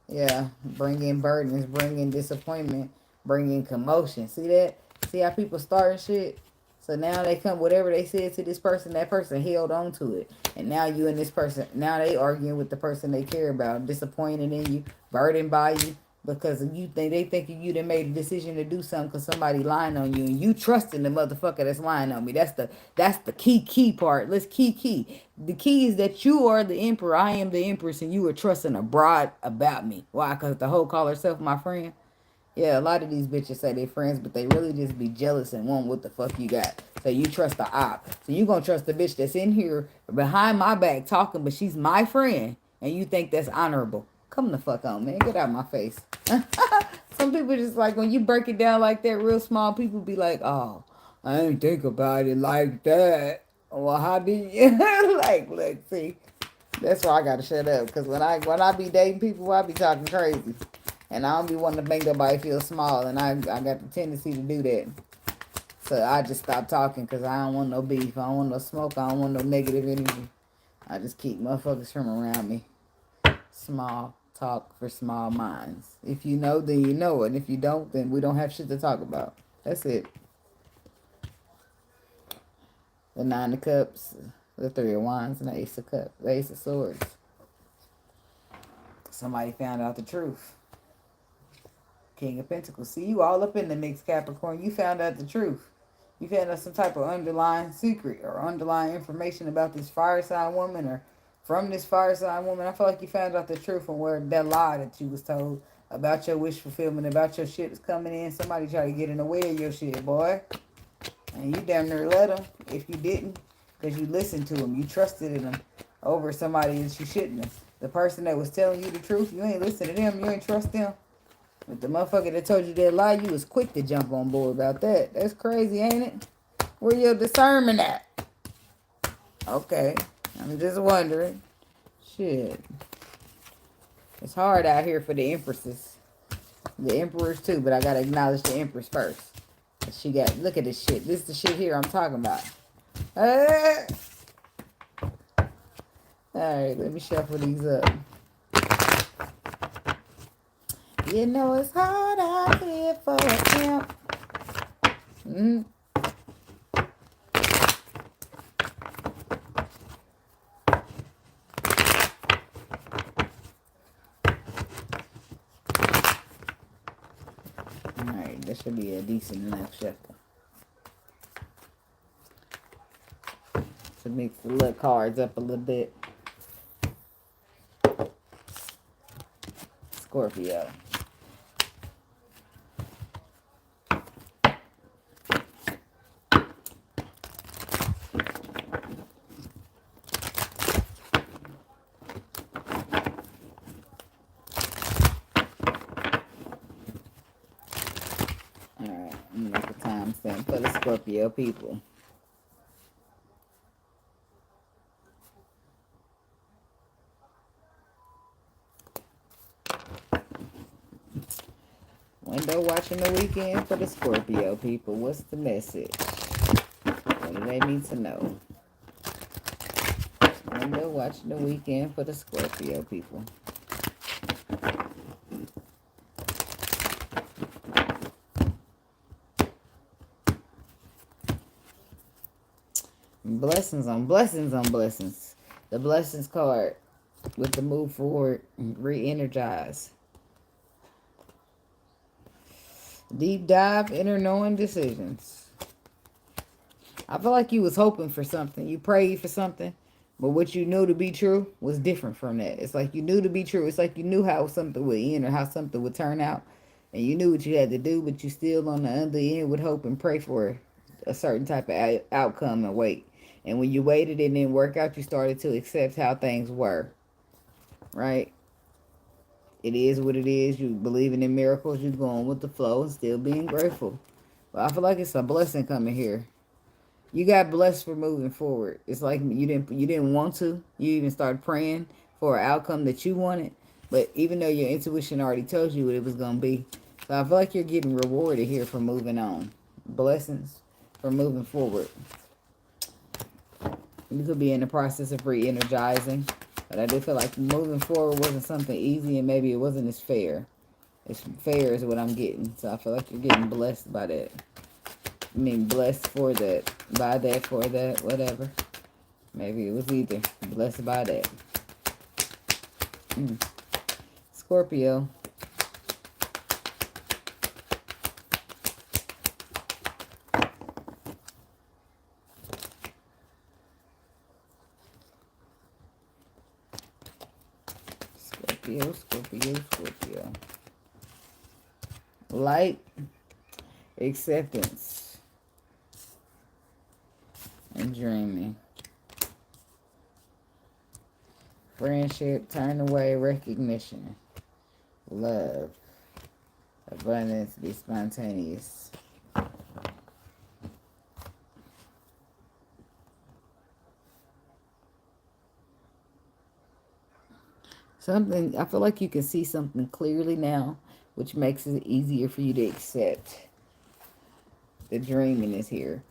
Yeah, bring in burdens, bring in disappointment, bring in commotion. See that? See how people start shit? So now they come, whatever they said to this person, that person held on to it. And now you and this person, now they arguing with the person they care about, disappointed in you, burdened by you, because they think you done made a decision to do something because somebody lying on you, and you trusting the motherfucker that's lying on me. That's the key part. Let's key. The key is that you are the emperor, I am the empress, and you are trusting a broad about me. Why? Because the hoe call herself my friend. Yeah, a lot of these bitches say they friends, but they really just be jealous and want what the fuck you got. So you trust the op. So you gonna trust the bitch that's in here behind my back talking, but she's my friend, and you think that's honorable. Come the fuck on, man. Get out of my face. Some people just like, when you break it down like that real small, people be like, oh, I didn't think about it like that. Well, how do you? Like, look, see. That's why I gotta shut up. Because when I be dating people, I be talking crazy. And I don't be wanting to make nobody feel small. And I got the tendency to do that. So I just stop talking because I don't want no beef. I don't want no smoke. I don't want no negative energy. I just keep motherfuckers from around me. Small talk for small minds. If you know, then you know it. And if you don't, then we don't have shit to talk about. That's it. The Nine of Cups, the Three of Wands, and the Ace of Cups, the Ace of Swords. Somebody found out the truth. King of Pentacles. See, you all up in the mix, Capricorn. You found out the truth. You found out some type of underlying secret or underlying information about this fire sign woman, or from this fire sign woman. I feel like you found out the truth on where that lie that you was told about your wish fulfillment, about your shit is coming in. Somebody try to get in the way of your shit, boy. And you damn near let them if you didn't, because you listened to them. You trusted in them over somebody that you shouldn't have. The person that was telling you the truth, you ain't listen to them. You ain't trust them. But the motherfucker that told you that lie, you was quick to jump on board about that. That's crazy, ain't it? Where your discernment at? Okay. I'm just wondering. Shit. It's hard out here for the empresses. The emperors too, but I gotta acknowledge the empress first. She got, look at this shit. This is the shit here I'm talking about. Alright, let me shuffle these up. You know it's hard out here for a pimp. That should be a decent enough shuffle. To mix the little cards up a little bit. Scorpio. Alright, I'm gonna make a timestamp for the Scorpio people. Window watching the weekend for the Scorpio people. What's the message? What do they need to know? Window watching the weekend for the Scorpio people. Blessings on blessings on blessings. The blessings card with the move forward, re-energize. Deep dive, inner knowing decisions. I feel like you was hoping for something. You prayed for something. But what you knew to be true was different from that. It's like you knew to be true. It's like you knew how something would end or how something would turn out. And you knew what you had to do, but you still on the other end would hope and pray for a certain type of outcome and wait. And when you waited and it didn't work out, you started to accept how things were. Right? It is what it is. You believing in miracles. You going with the flow and still being grateful. But I feel like it's a blessing coming here. You got blessed for moving forward. It's like you didn't want to. You even started praying for an outcome that you wanted. But even though your intuition already told you what it was going to be. So I feel like you're getting rewarded here for moving on. Blessings for moving forward. You could be in the process of re-energizing. But I do feel like moving forward wasn't something easy and maybe it wasn't as fair. It's fair is what I'm getting. So I feel like you're getting blessed by that. I mean, blessed for that, by that, for that, whatever. Maybe it was either. Blessed by that. Scorpio. Scorpio, Scorpio, Scorpio. Light, acceptance, and dreaming. Friendship, turn away, recognition. Love, abundance, be spontaneous. Something, I feel like you can see something clearly now, which makes it easier for you to accept. The dreaming is here.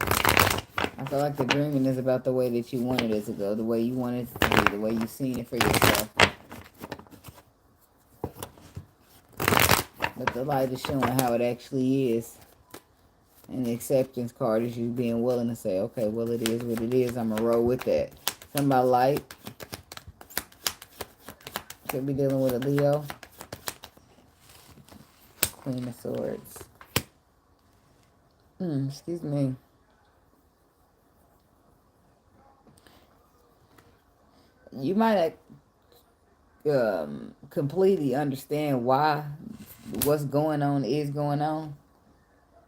I feel like the dreaming is about the way that you wanted it to go, the way you wanted it to be, the way you've seen it for yourself. But the light is showing how it actually is. And the acceptance card is you being willing to say, okay, well, it is what it is. I'm going to roll with that. Something about light. Could be dealing with a Leo. Queen of Swords. Excuse me. You might completely understand why what's going on is going on.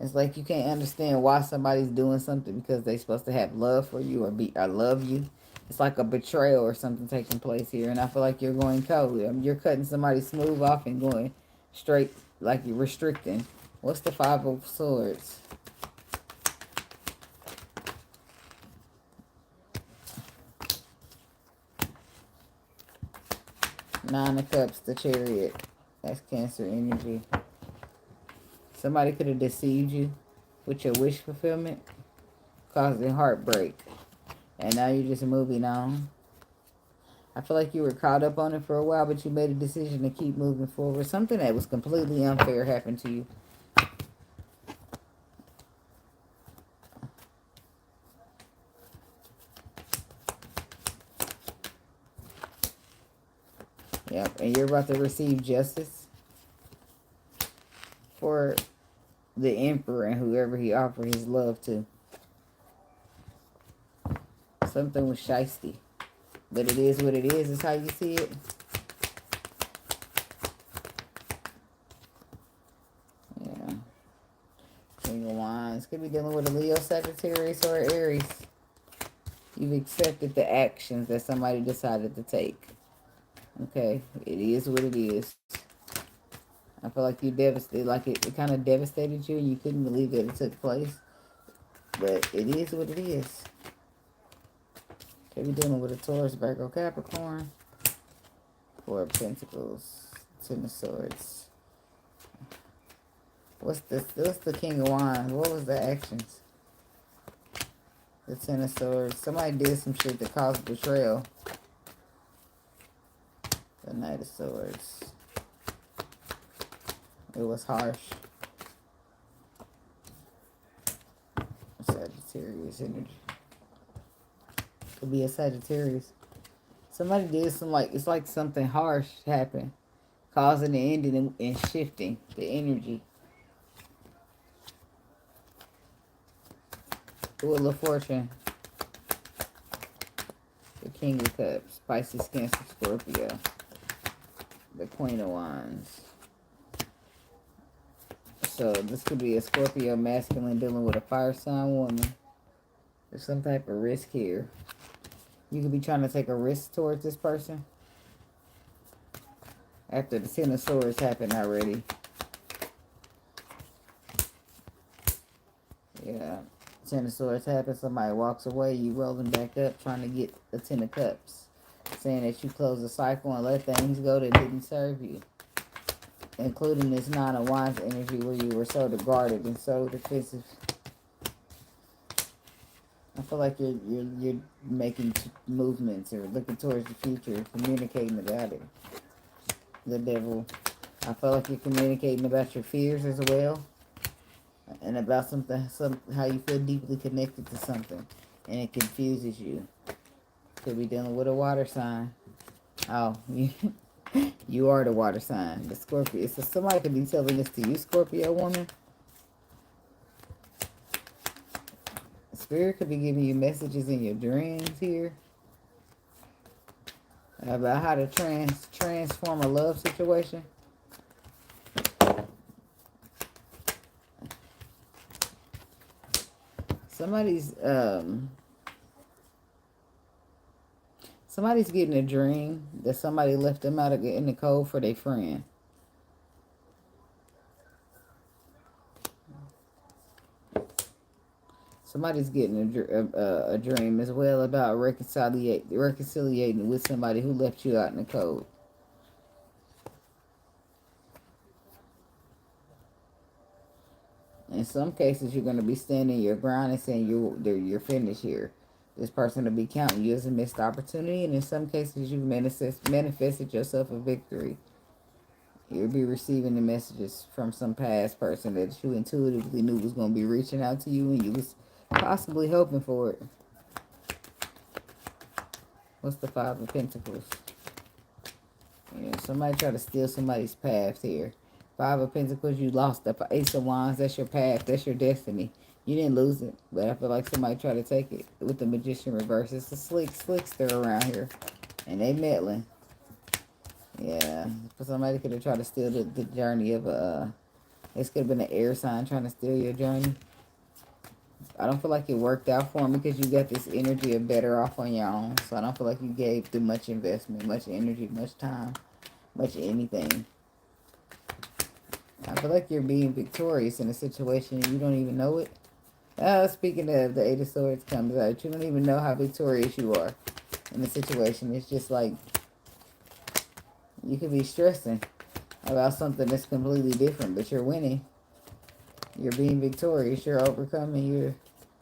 It's like you can't understand why somebody's doing something because they're supposed to have love for you or love you. It's like a betrayal or something taking place here. And I feel like you're going cold. You're cutting somebody smooth off and going straight like you're restricting. What's the Five of Swords? Nine of Cups, the Chariot. That's Cancer energy. Somebody could have deceived you with your wish fulfillment, causing heartbreak. And now you're just moving on. I feel like you were caught up on it for a while, but you made a decision to keep moving forward. Something that was completely unfair happened to you. Yep, and you're about to receive justice. for the Emperor and whoever he offered his love to. Something was shiesty. But it is what it is how you see it. Yeah. King of Wands. Could be dealing with a Leo, Sagittarius, or Aries. You've accepted the actions that somebody decided to take. Okay? It is what it is. I feel like you devastated, like it kind of devastated you and you couldn't believe that it took place. But it is what it is. Could be dealing with a Taurus, Virgo, Capricorn. Four of Pentacles, Ten of Swords. What's the King of Wands? What was the actions? The Ten of Swords. Somebody did some shit that caused betrayal. The Knight of Swords. It was harsh. Sagittarius energy. Could be a Sagittarius. Somebody did some, like, it's like something harsh happened, causing the ending and shifting the energy. Wheel of Fortune. The King of Cups. Pisces, Cancer, Scorpio. The Queen of Wands. So this could be a Scorpio masculine dealing with a fire sign woman. There's some type of risk here. You could be trying to take a risk towards this person. After the Ten of Swords happened already. Yeah. Ten of Swords happened. Somebody walks away. You roll them back up trying to get the Ten of Cups. Saying that you close the cycle and let things go that didn't serve you. Including this Nine of Wands energy where you were so guarded and so defensive. I feel like you're making movements or looking towards the future, communicating about it. The Devil. I feel like you're communicating about your fears as well, and about how you feel deeply connected to something, and it confuses you. Could be dealing with a water sign. Oh, you are the water sign, the Scorpio. So somebody could be telling this to you, Scorpio woman. Spirit could be giving you messages in your dreams here about how to transform a love situation. Somebody's getting a dream that somebody left them out in the cold for their friend. Somebody's getting a dream as well about reconciliating with somebody who left you out in the cold. In some cases, you're going to be standing your ground and saying you're finished here. This person will be counting you as a missed opportunity, and in some cases, you've manifested yourself a victory. You'll be receiving the messages from some past person that you intuitively knew was going to be reaching out to you, and you was possibly hoping for it. What's the Five of Pentacles? Yeah, somebody try to steal somebody's path here. Five of Pentacles, you lost the Ace of Wands. That's your path. That's your destiny. You didn't lose it, but I feel like somebody tried to take it with the Magician reverse. It's a slickster around here, and they meddling. Yeah, somebody could have tried to steal the journey of this could have been an air sign trying to steal your journey. I don't feel like it worked out for them because you got this energy of better off on your own. So I don't feel like you gave through much investment, much energy, much time, much anything. I feel like you're being victorious in a situation and you don't even know it. Speaking of, the Eight of Swords comes out. You don't even know how victorious you are in the situation. It's just like you could be stressing about something that's completely different, but you're winning. You're being victorious. You're overcoming. You're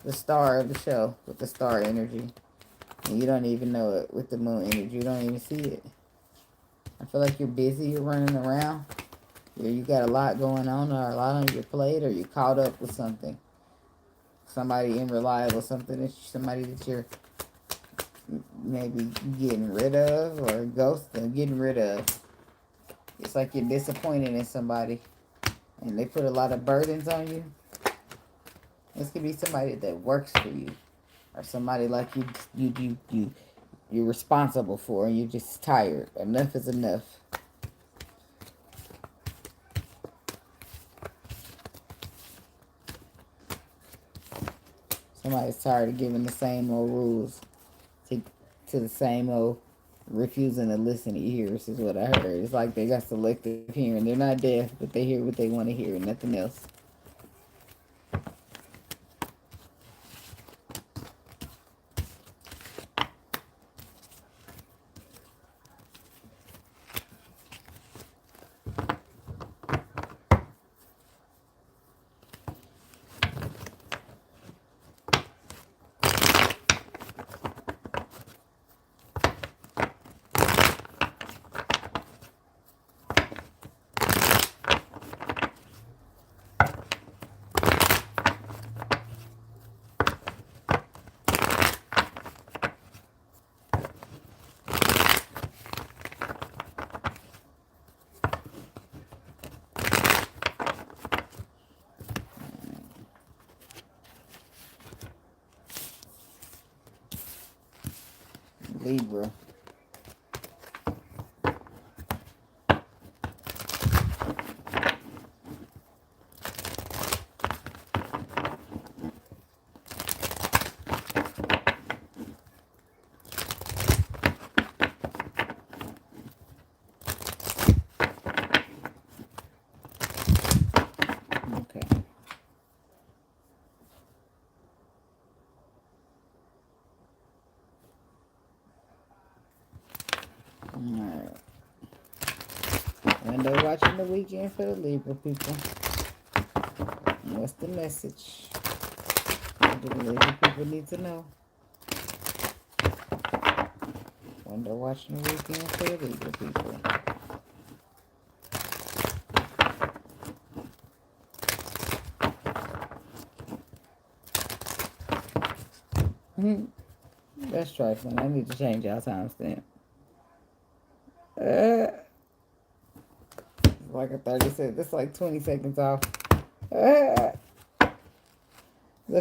the star of the show with the star energy. And you don't even know it with the moon energy. You don't even see it. I feel like you're busy. You're running around. You got a lot going on or a lot on your plate, or you're caught up with something. Somebody unreliable, somebody that you're maybe getting rid of or ghosting, getting rid of. It's like you're disappointed in somebody and they put a lot of burdens on you. This could be somebody that works for you, or somebody like you're responsible for, and you're just tired. Enough is enough. Somebody's tired of giving the same old rules to the same old, refusing to listen to ears is what I heard. It's like they got selective hearing. They're not deaf, but they hear what they want to hear, nothing else. Libra. Okay. Alright. Window watching the weekend for the Libra people. What's the message? What do the Libra people need to know? Window watching the weekend for the Libra people. That's trifling. I need to change y'all timestamp. Like a 30 seconds. That's like 20 seconds off. The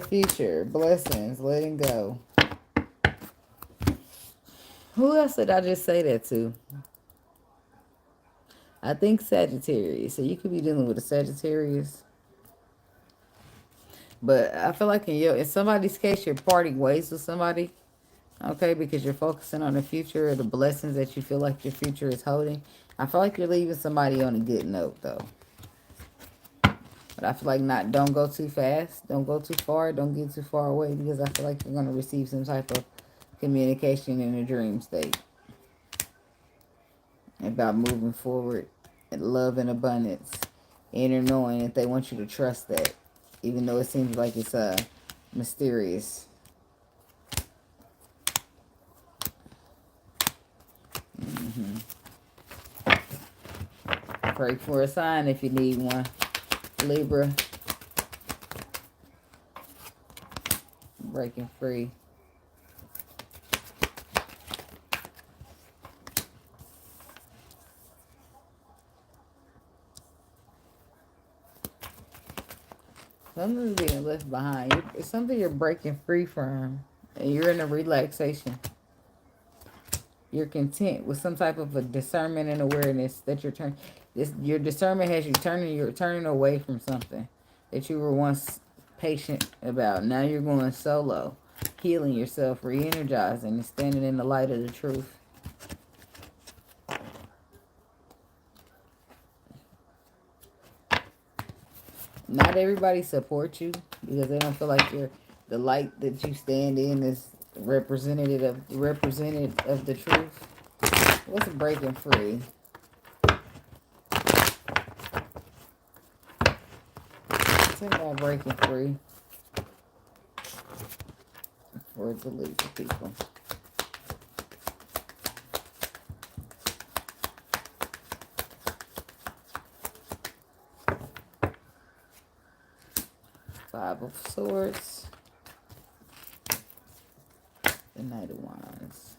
future. Blessings. Letting go. Who else did I just say that to? I think Sagittarius. So you could be dealing with a Sagittarius. But I feel like in somebody's case, you're parting ways with somebody. Okay, because you're focusing on the future or the blessings that you feel like your future is holding. I feel like you're leaving somebody on a good note, though. But I feel like don't go too fast. Don't go too far. Don't get too far away, because I feel like you're going to receive some type of communication in a dream state about moving forward and love and abundance. Inner knowing that they want you to trust that, even though it seems like it's mysterious. Pray for a sign if you need one, Libra. Breaking free. Something's being left behind. It's something you're breaking free from, and you're in a relaxation. You're content with some type of a discernment and awareness that you're turning. Your discernment has you turning. You're turning away from something that you were once patient about. Now you're going solo, healing yourself, re-energizing, and standing in the light of the truth. Not everybody supports you because they don't feel like the light that you stand in is representative of the truth. What's breaking free? What's about breaking free for the Libra people? Five of Swords. The Knight of Wands.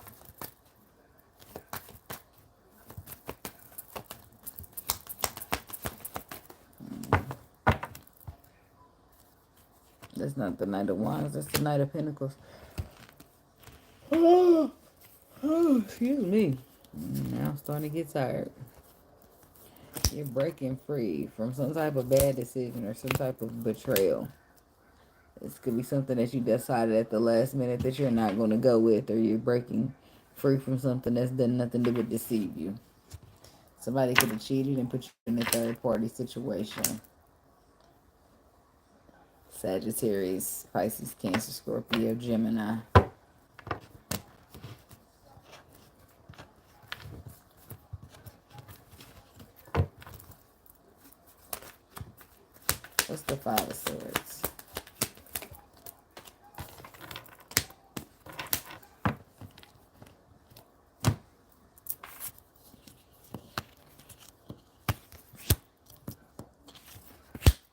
That's not the Knight of Wands. That's the Knight of Pentacles. Excuse me. Now I'm starting to get tired. You're breaking free from some type of bad decision or some type of betrayal. This could be something that you decided at the last minute that you're not going to go with, or you're breaking free from something that's done nothing to but deceive you. Somebody could have cheated and put you in a third party situation. Sagittarius, Pisces, Cancer, Scorpio, Gemini. What's the Five of Swords?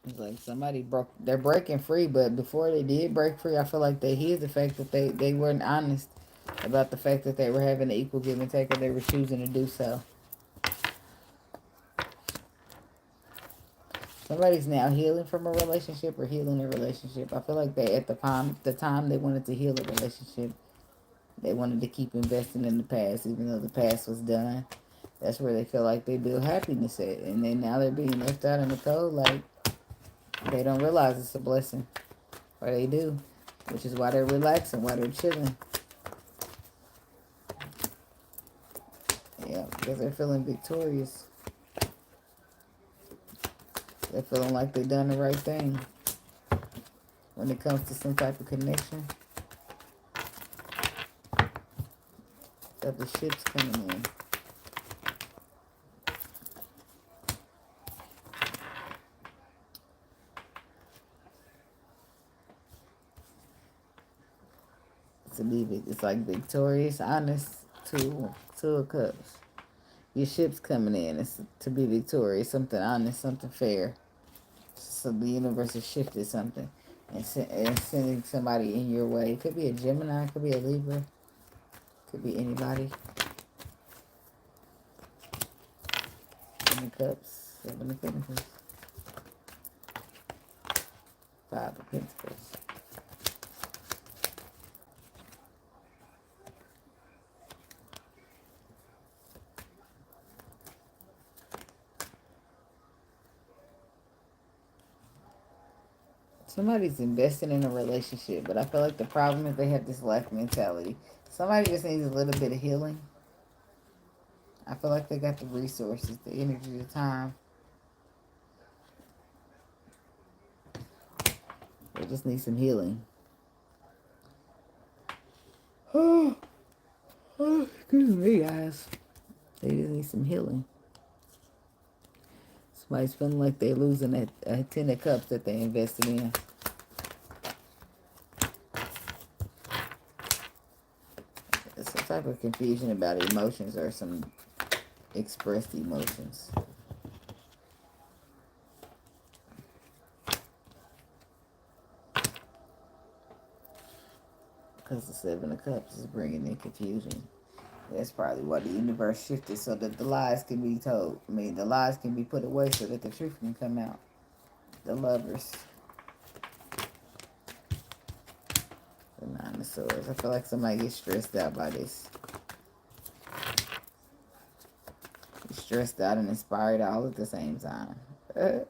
It's like somebody they're breaking free, but before they did break free, I feel like they hid the fact that they weren't honest about the fact that they were having an equal give and take, or they were choosing to do so. Somebody's now healing from a relationship or healing a relationship. I feel like they, at the time they wanted to heal a relationship, they wanted to keep investing in the past, even though the past was done. That's where they feel like they build happiness at. And then now they're being left out in the cold, like they don't realize it's a blessing. Or they do. Which is why they're relaxing, why they're chilling. Yeah, because they're feeling victorious. They're feeling like they've done the right thing when it comes to some type of connection. Got the ships coming in. It's like victorious, honest, two of cups. Your ship's coming in. It's to be victorious, something honest, something fair. So the universe has shifted something and sending somebody in your way. It could be a Gemini, it could be a Libra, could be anybody. 10 of Cups, 7 of Pentacles, 5 of Pentacles. Somebody's investing in a relationship, but I feel like the problem is they have this lack mentality. Somebody just needs a little bit of healing. I feel like they got the resources, the energy, the time. They just need some healing. Oh, excuse me, guys. They just need some healing. Somebody's feeling like they're losing a 10 of Cups that they invested in. There's some type of confusion about emotions or some expressed emotions. Because the 7 of Cups is bringing in confusion. That's probably why the universe shifted, so that the lies can be told. I mean, the lies can be put away so that the truth can come out. The Lovers. The 9 of Swords. I feel like somebody gets stressed out by this. You're stressed out and inspired all at the same time. 5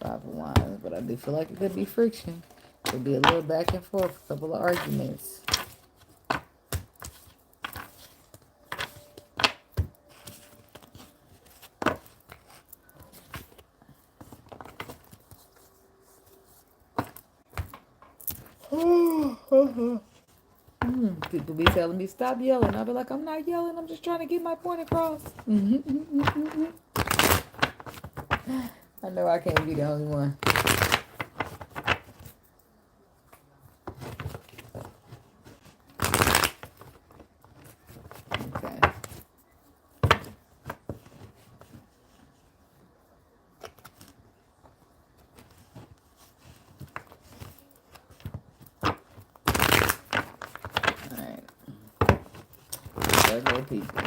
of Wands. But I do feel like it could be friction. Could be a little back and forth. A couple of arguments. People be telling me, stop yelling. I'll be like, I'm not yelling. I'm just trying to get my point across. I know I can't be the only one. Okay. Regular people.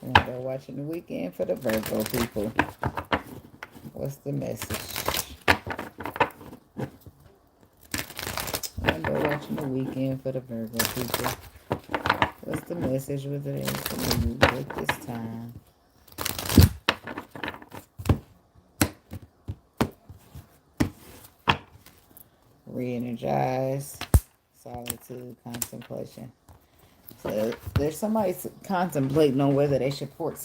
Window watching the weekend for the Virgo people. What's the message? Window watching the weekend for the Virgo people. What's the message with it into mood at this time? Re-energize, solitude, contemplation. So there's somebody contemplating on whether they should support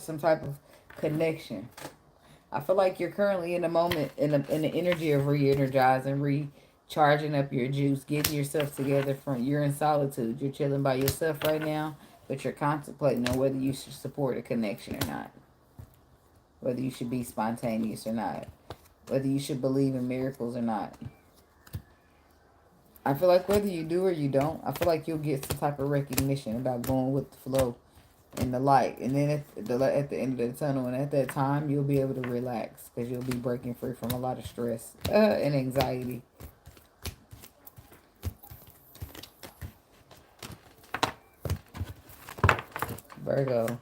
some type of connection. I feel like you're currently in a moment in the energy of re-energizing, recharging up your juice, getting yourself together. You're in solitude. You're chilling by yourself right now, but you're contemplating on whether you should support a connection or not, whether you should be spontaneous or not, whether you should believe in miracles or not. I feel like whether you do or you don't, I feel like you'll get some type of recognition about going with the flow and the light. And then at the end of the tunnel, and at that time, you'll be able to relax because you'll be breaking free from a lot of stress and anxiety. Virgo.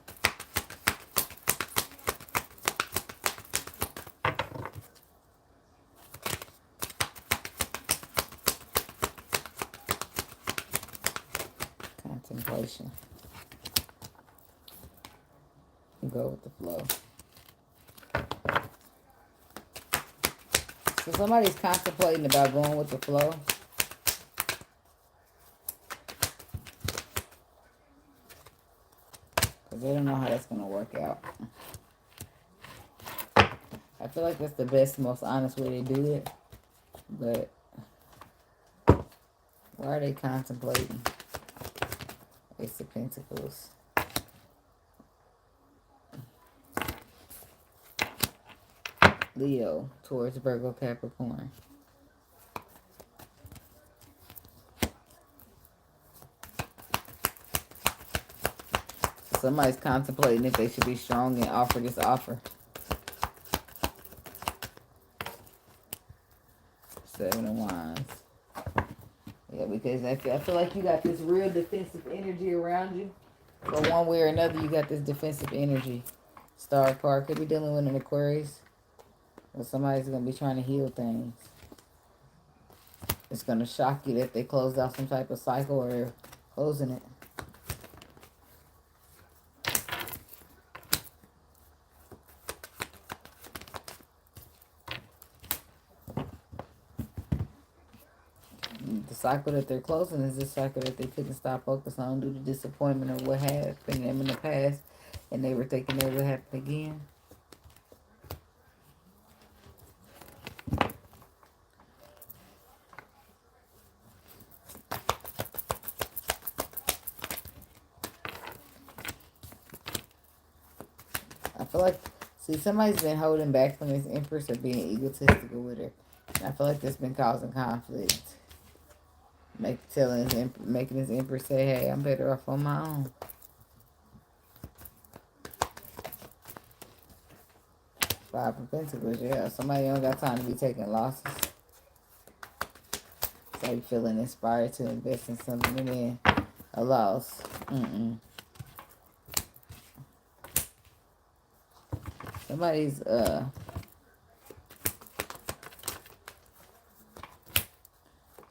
Contemplation. Go with the flow. So somebody's contemplating about going with the flow. Because they don't know how that's going to work out. I feel like that's the best, most honest way to do it. But why are they contemplating? Ace of Pentacles. Leo, Taurus, Virgo, Capricorn. So somebody's contemplating if they should be strong and offer this offer. Seven of Wands. Yeah, because I feel like you got this real defensive energy around you. Or one way or another, you got this defensive energy. Star card could be dealing with an Aquarius. Or somebody's going to be trying to heal things. It's going to shock you that they closed out some type of cycle or they're closing it. The cycle that they're closing is the cycle that they couldn't stop focusing on due to disappointment or what happened to them in the past. And they were thinking it would happen again. I feel like, see, somebody's been holding back from this Empress or being egotistical with her. And I feel like that's been causing conflict. Making this Empress say, hey, I'm better off on my own. Five of Pentacles, yeah. Somebody don't got time to be taking losses. So you feeling inspired to invest in something and then a loss. Somebody's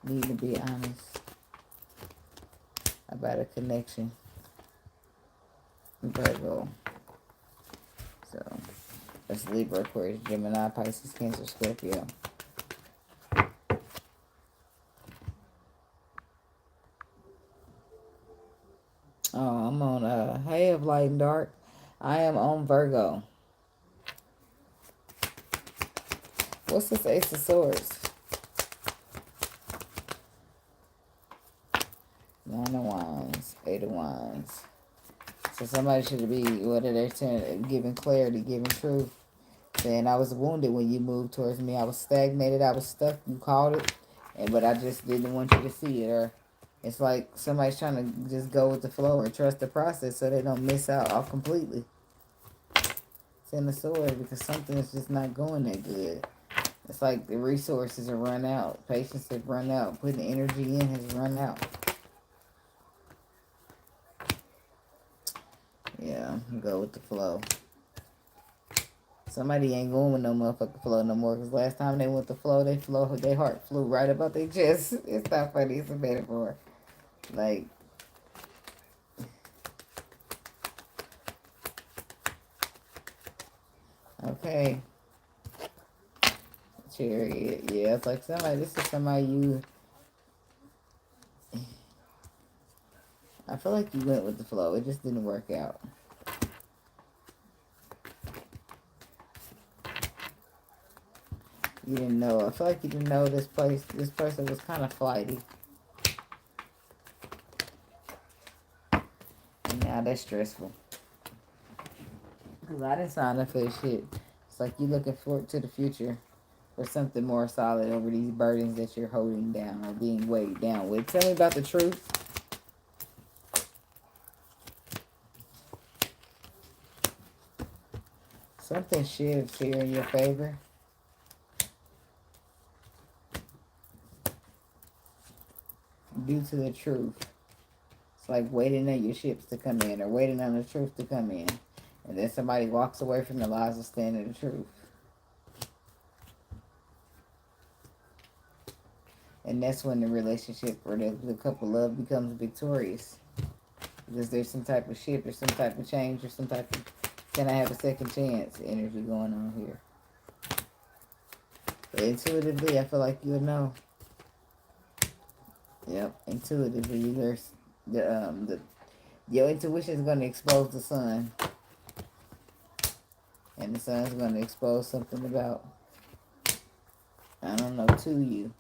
need to be honest about a connection. Virgo. So that's Libra, Aquarius, Gemini, Pisces, Cancer, Scorpio. Oh, I'm on Hay of Light and Dark. I am on Virgo. What's this Ace of Swords? Nine of Wands, Eight of Wands. So somebody should be, what are they saying, giving clarity, giving truth. Saying I was wounded when you moved towards me. I was stagnated. I was stuck. You called it. But I just didn't want you to see it. Or it's like somebody's trying to just go with the flow or trust the process so they don't miss out all completely. It's in the sword because something is just not going that good. It's like the resources have run out. Patience has run out. Putting energy in has run out. Yeah, go with the flow. Somebody ain't going with no motherfucking flow no more. Because last time they went the flow, their heart flew right about their chest. It's not funny. It's a metaphor. Like, okay. Chariot. Yeah, it's like this is somebody you... I feel like you went with the flow. It just didn't work out. You didn't know. I feel like you didn't know this person was kind of flighty. And now that's stressful. Because I didn't sign up for this shit. It's like you looking forward to the future for something more solid over these burdens that you're holding down or being weighed down with. Tell me about the truth. Something shifts here in your favor. Due to the truth. It's like waiting on your ships to come in or waiting on the truth to come in. And then somebody walks away from the lies and stand in the truth. And that's when the relationship or the couple love becomes victorious. Because there's some type of shift or some type of change or some type of can I have a second chance energy going on here. But intuitively, I feel like you'll know. Yep, intuitively, there's your intuition is going to expose the sun. And the sun's going to expose something about, I don't know, to you.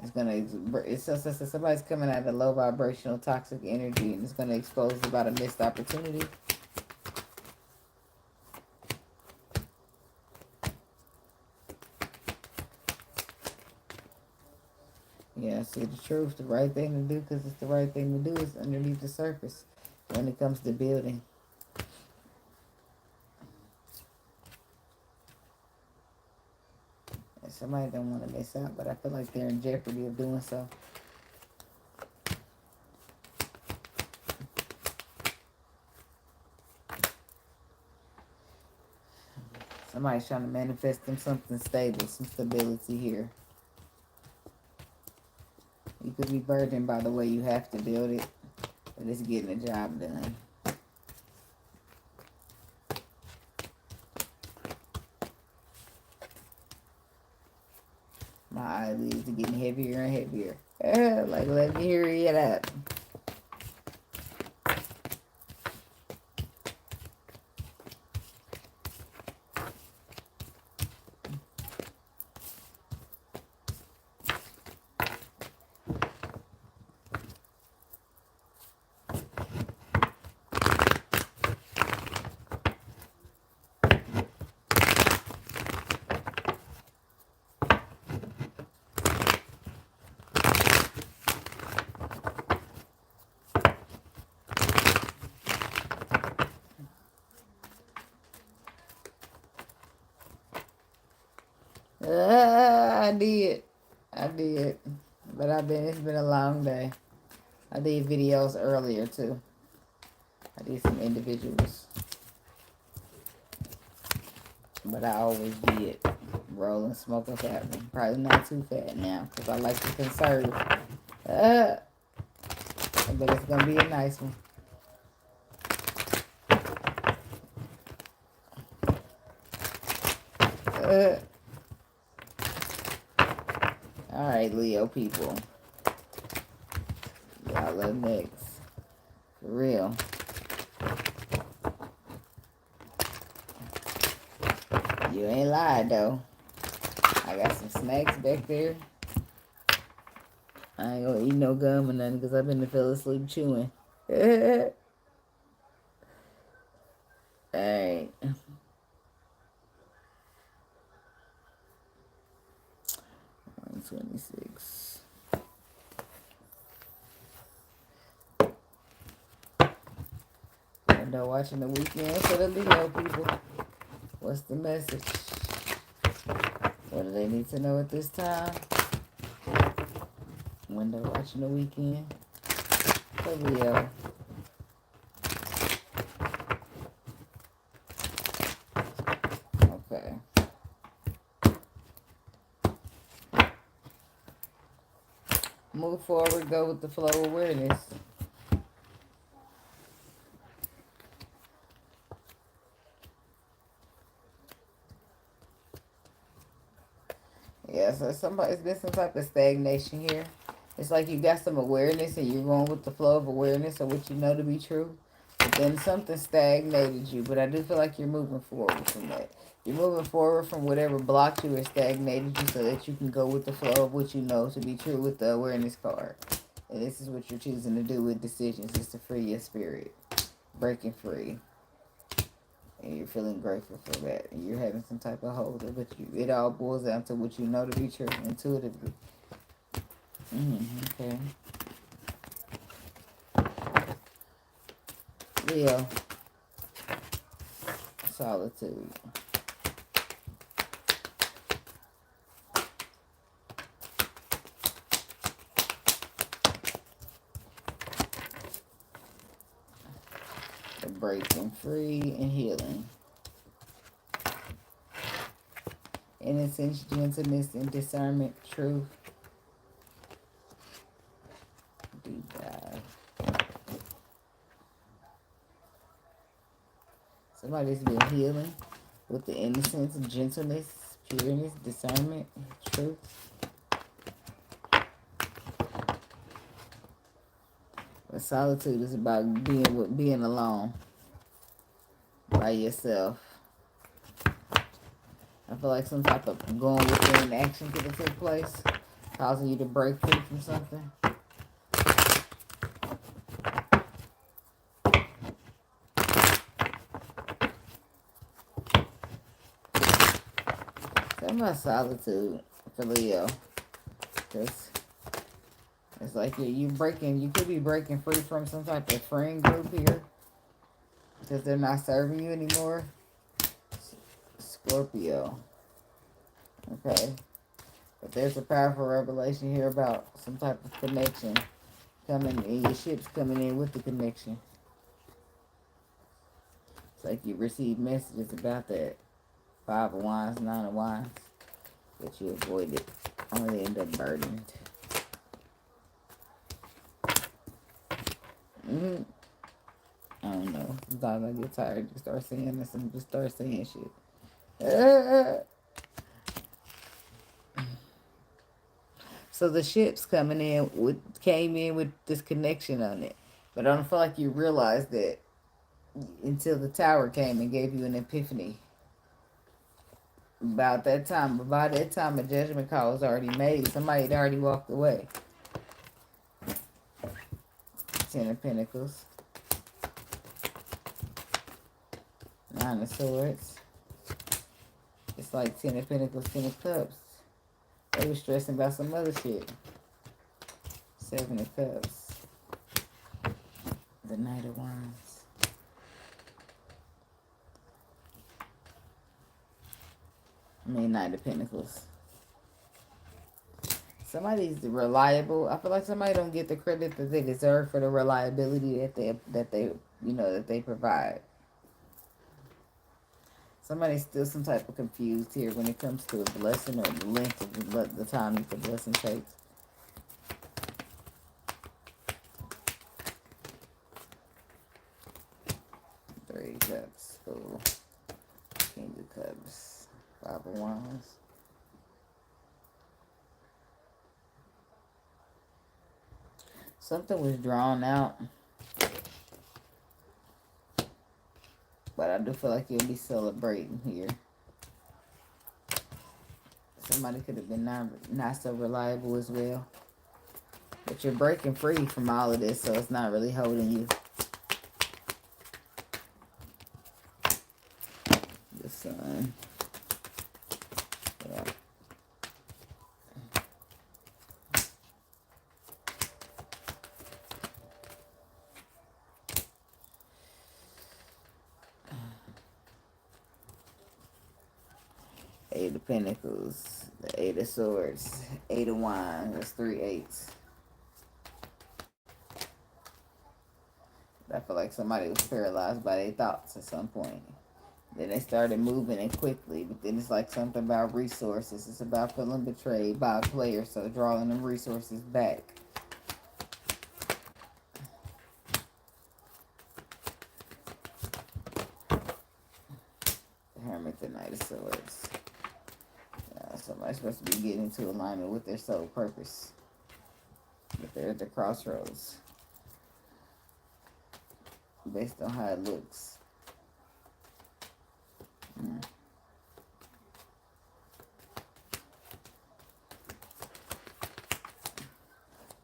It's going to, it's somebody's coming out of low vibrational toxic energy and it's going to expose about a missed opportunity. Yeah, see the truth, the right thing to do because it's the right thing to do is underneath the surface when it comes to building. And somebody don't want to miss out, but I feel like they're in jeopardy of doing so. Somebody's trying to manifest them something stable, some stability here. You could be burdened by the way you have to build it, but it's getting the job done. My eyelids are getting heavier and heavier. Like, let me hurry it up. I did. But it's been a long day. I did videos earlier too. I did some individuals. But I always did roll and smoke a fat one. Probably not too fat now because I like to conserve. But it's going to be a nice one. All right, Leo people. Y'all up next. For real. You ain't lied, though. I got some snacks back there. I ain't gonna eat no gum or nothing because I've been fell asleep chewing. Alright. 126. Window watching the weekend for the Leo people. What's the message? What do they need to know at this time? Window watching the weekend for Leo. move forward, go with the flow awareness. Yeah, so it's been some type of stagnation here. It's like you got some awareness and you're going with the flow of awareness of what you know to be true. But then something stagnated you. But I do feel like you're moving forward from that. You're moving forward from whatever blocked you or stagnated you so that you can go with the flow of what you know to be true with the awareness card. And this is what you're choosing to do with decisions, is to free your spirit. Breaking free. And you're feeling grateful for that. And you're having some type of hold. But it all boils down to what you know to be true intuitively. Okay. Leo. Solitude. The breaking free and healing. Innocence, gentleness, and discernment, truth. Deep dive. Somebody's been healing with the innocence, gentleness, pureness, discernment, truth. But solitude is about being alone by yourself. I feel like some type of going within action could have took place, causing you to break free from something. Something about solitude for Leo. Because it's like you could be breaking free from some type of friend group here. Because they're not serving you anymore. Scorpio. Okay. But there's a powerful revelation here about some type of connection coming in. Your ship's coming in with the connection. It's like you receive messages about that. 5 of Wands, 9 of Wands. But you avoid it. Only end up burdened. I don't know. Sometimes I get tired. Just start saying this and just start saying shit. So the ships came in with this connection on it. But I don't feel like you realized that until the tower came and gave you an epiphany. By that time, a judgment call was already made. Somebody had already walked away. 10 of Pentacles. 9 of Swords. It's like 10 of Pentacles, 10 of Cups. They were stressing about some other shit. 7 of Cups. The Knight of Wands. Knight of Pentacles. Somebody's reliable. I feel like somebody don't get the credit that they deserve for the reliability that they provide. Somebody's still some type of confused here when it comes to a blessing or the length of the time that the blessing takes. Three Cups. Cool. King of Cups. 5 of Wands. Something was drawn out. But I do feel like you'll be celebrating here. Somebody could have been not so reliable as well. But you're breaking free from all of this, so it's not really holding you. The Sun. Yeah. Eight of Pentacles, the 8 of Swords, 8 of Wands, that's 3 8s. I feel like somebody was paralyzed by their thoughts at some point. Then they started moving it quickly, but then it's like something about resources. It's about feeling betrayed by a player, so drawing them resources back. Hermit, the Knight of Swords. Somebody's supposed to be getting into alignment with their soul purpose. But they're at the crossroads. Based on how it looks.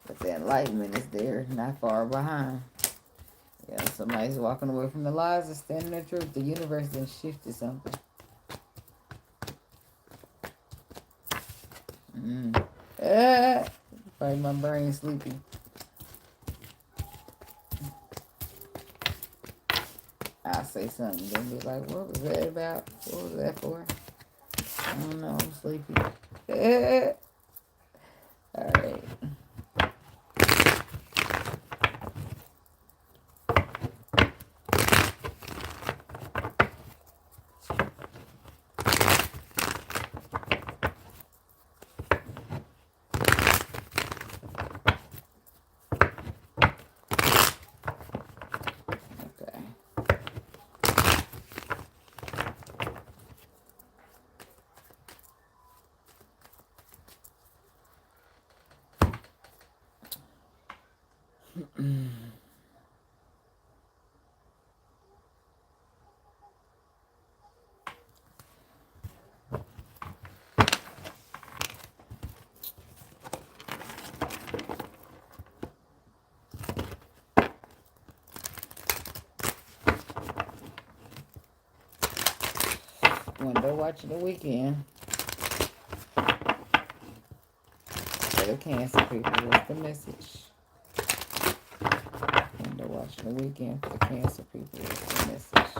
But the enlightenment is there, not far behind. Yeah, somebody's walking away from the lies and standing the truth. The universe then shifted something. Probably my brain sleepy. I'll say something, then be like, what was that about? What was that for? I don't know, I'm sleepy. Alright. Window watching the weekend. For the Cancer people, what's the message? Window watching the weekend for the Cancer people, what's the message?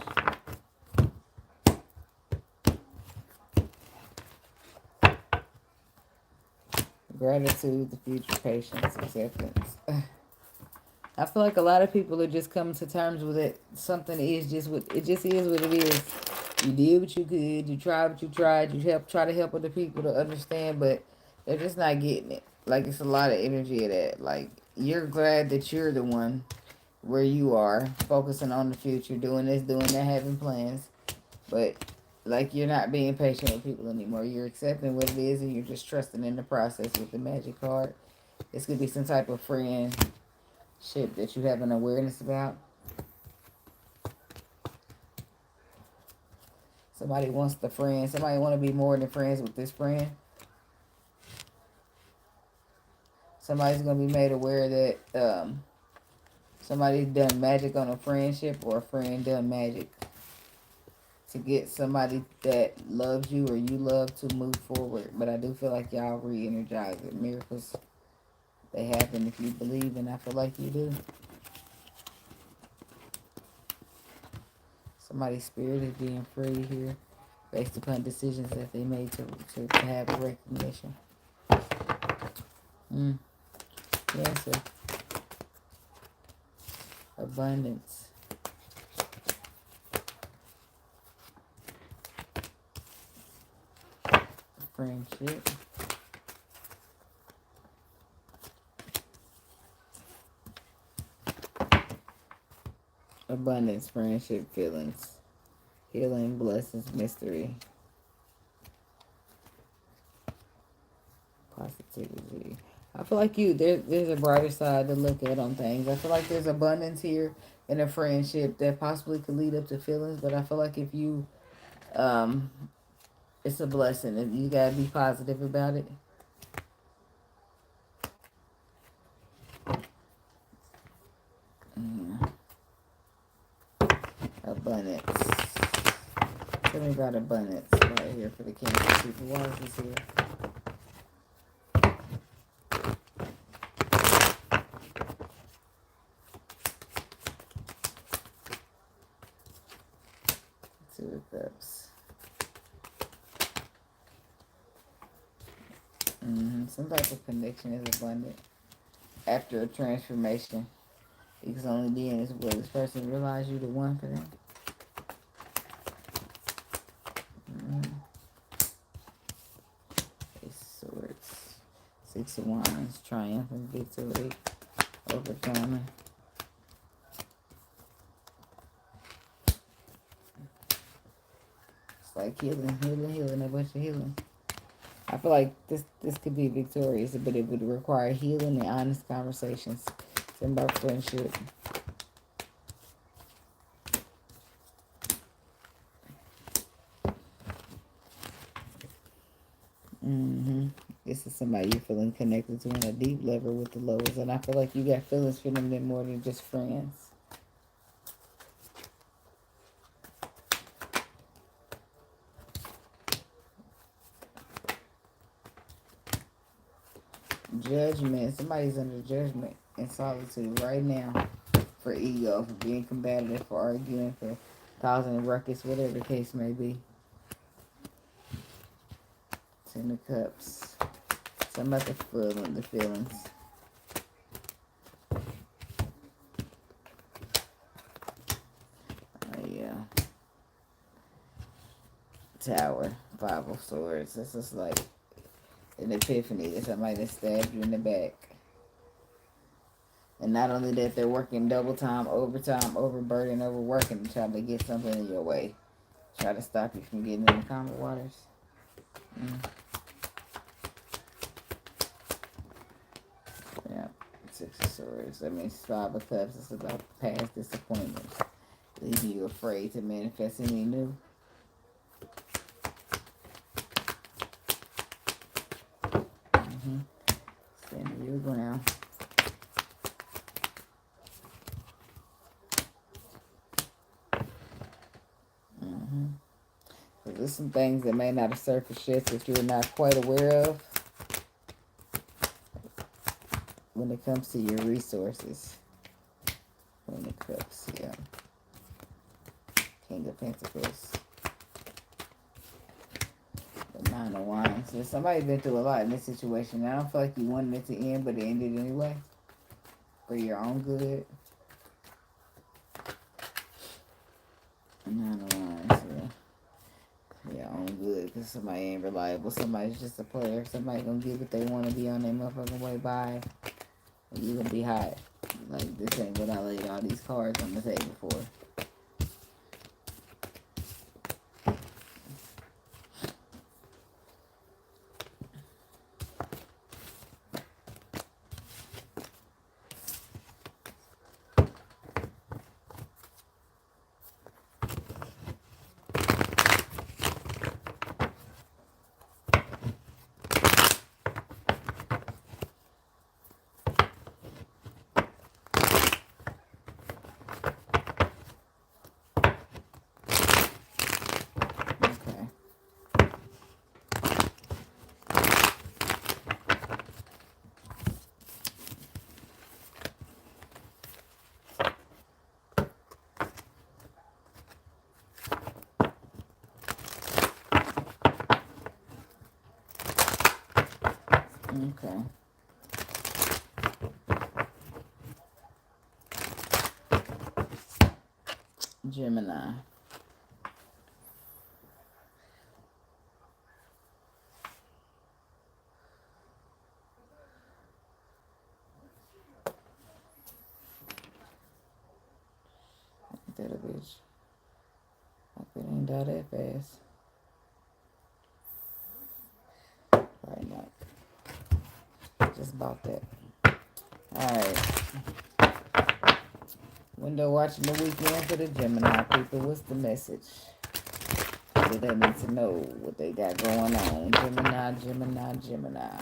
Gratitude, the future, patience, acceptance. I feel like a lot of people are just coming to terms with it. Something is just what it just is what it is. You did what you could. You tried what you tried. You try to help other people to understand, but they're just not getting it. Like, it's a lot of energy of that. Like, you're glad that you're the one where you are, focusing on the future, doing this, doing that, having plans. But, like, you're not being patient with people anymore. You're accepting what it is, and you're just trusting in the process with the Magic card. This could be some type of friendship that you have an awareness about. Somebody wants the friend. Somebody want to be more than friends with this friend. Somebody's going to be made aware that somebody's done magic on a friendship, or a friend done magic to get somebody that loves you or you love to move forward. But I do feel like y'all re-energize it. Miracles, they happen if you believe, and I feel like you do. Somebody's spirit is being free here based upon decisions that they made to have a recognition. Yes, sir. Abundance. Friendship. Abundance, friendship, feelings. Healing, blessings, mystery. Positivity. I feel like there's a brighter side to look at on things. I feel like there's abundance here in a friendship that possibly could lead up to feelings, but I feel like if you, it's a blessing, and you gotta be positive about it. Abundance. Tell me about abundance right here for the Cancer people. Why is this here? Two of Cups. Some type of connection is abundant after a transformation. It can only be in this will this person realize you're the one for them. Ace of Swords. Six of Wands. Triumphant victory. Overcoming. It's like healing, healing, healing, a bunch of healing. I feel like this could be victorious, but it would require healing and honest conversations. It's about friendship. This is somebody you're feeling connected to on a deep level with the lowers. And I feel like you got feelings for them that more than just friends. Judgment. Somebody's under judgment and solitude right now for ego, for being combative, for arguing, for causing a ruckus, whatever the case may be. Ten of Cups. Something about the feelings. Oh, yeah. Tower. Five of Swords. This is like an epiphany that somebody that stabbed you in the back. And not only that, they're working double time, overtime, overburden, overworking to try to get something in your way. Try to stop you from getting in the calmer waters. Yeah. Six of Swords. That means Five of Cups. It's about past disappointments. Leaving you afraid to manifest any new. Stand your ground. So there's some things that may not have surfaced yet that you're not quite aware of when it comes to your resources. When it comes, yeah. King of Pentacles. The Nine of Wands. So somebody's been through a lot in this situation. I don't feel like you wanted it to end, but it ended anyway. For your own good. Nine of Wands, yeah. Your own good, because somebody ain't reliable. Somebody's just a player. Somebody gonna get what they want to be on their motherfucking way by. And you gonna be hot. Like, this ain't what I laid all these cards on the table for. Okay. Gemini. Ain't that a bitch? Hope it ain't die that fast. Right now. Just about that. Alright. Window watching the weekend for the Gemini people. What's the message? Do they need to know what they got going on? Gemini, Gemini, Gemini.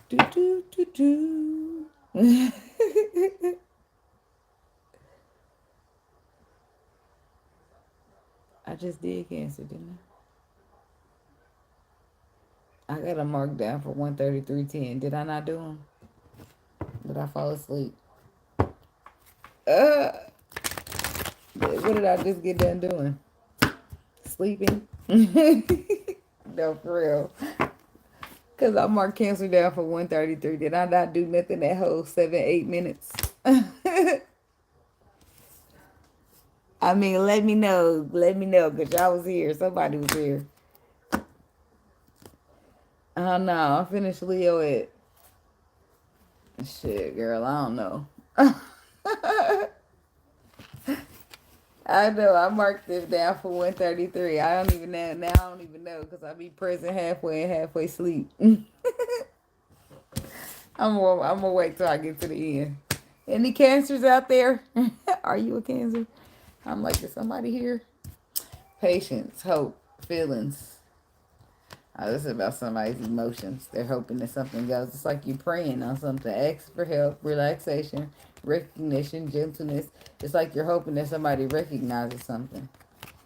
Do do do do. I just did Cancer, didn't I? I got a mark down for 133.10. Did I not do them? Did I fall asleep? What did I just get done doing? Sleeping? No, for real. Because I marked Cancer down for 133. Did I not do nothing that whole 7-8 minutes? I mean, let me know. Let me know, because y'all was here. Somebody was here. Oh, no. I finished Leo at Shit, girl, I don't know. I know. I marked this down for 133. I don't even know. Now I don't even know because I be present halfway and halfway sleep. I'm gonna wait till I get to the end. Any cancers out there? Are you a cancer? I'm like, is somebody here? Patience, hope, feelings. This is about somebody's emotions. They're hoping that something goes. It's like you praying on something. Ask for help, relaxation, recognition, gentleness. It's like you're hoping that somebody recognizes something.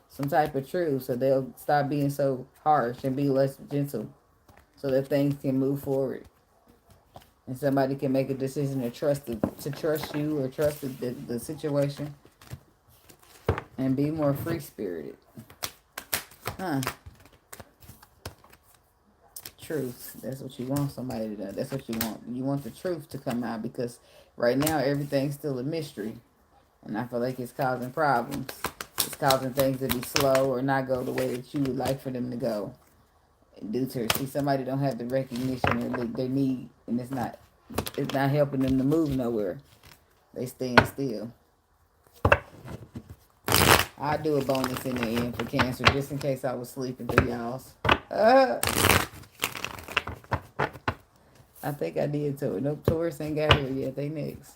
Some type of truth. So they'll stop being so harsh and be less gentle. So that things can move forward. And somebody can make a decision to trust you or trust the situation. And be more free-spirited. Huh. Truth. That's what you want somebody to do. That's what you want. You want the truth to come out because right now everything's still a mystery. And I feel like it's causing problems. It's causing things to be slow or not go the way that you would like for them to go. Due to see somebody don't have the recognition or they need, and it's not helping them to move nowhere. They staying still. I'll do a bonus in the end for Cancer just in case I was sleeping through y'all's. I think I did too. Nope, Taurus ain't got here yet. They next.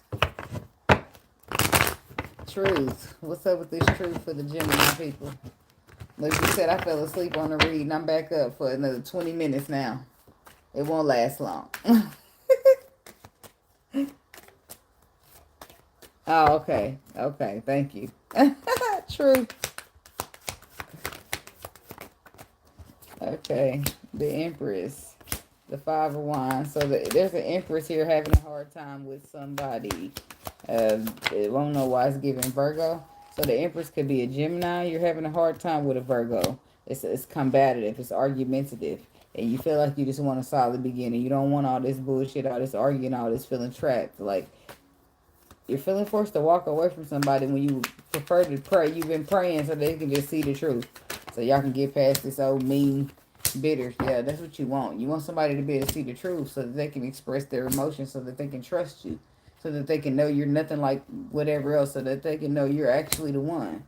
Truth. What's up with this truth for the Gemini people? Like you said, I fell asleep on the read and I'm back up for another 20 minutes now. It won't last long. Oh, okay. Okay, thank you. Truth. Okay, the Empress. The Five of Wands. So there's an Empress here having a hard time with somebody. It won't know why it's giving Virgo. So the Empress could be a Gemini. You're having a hard time with a Virgo. It's combative. It's argumentative. And you feel like you just want a solid beginning. You don't want all this bullshit, all this arguing, all this feeling trapped. Like, you're feeling forced to walk away from somebody when you prefer to pray. You've been praying so they can just see the truth. So y'all can get past this old mean bitter. Yeah, that's what you want. You want somebody to be able to see the truth so that they can express their emotions, so that they can trust you, so that they can know you're nothing like whatever else, so that they can know you're actually the one.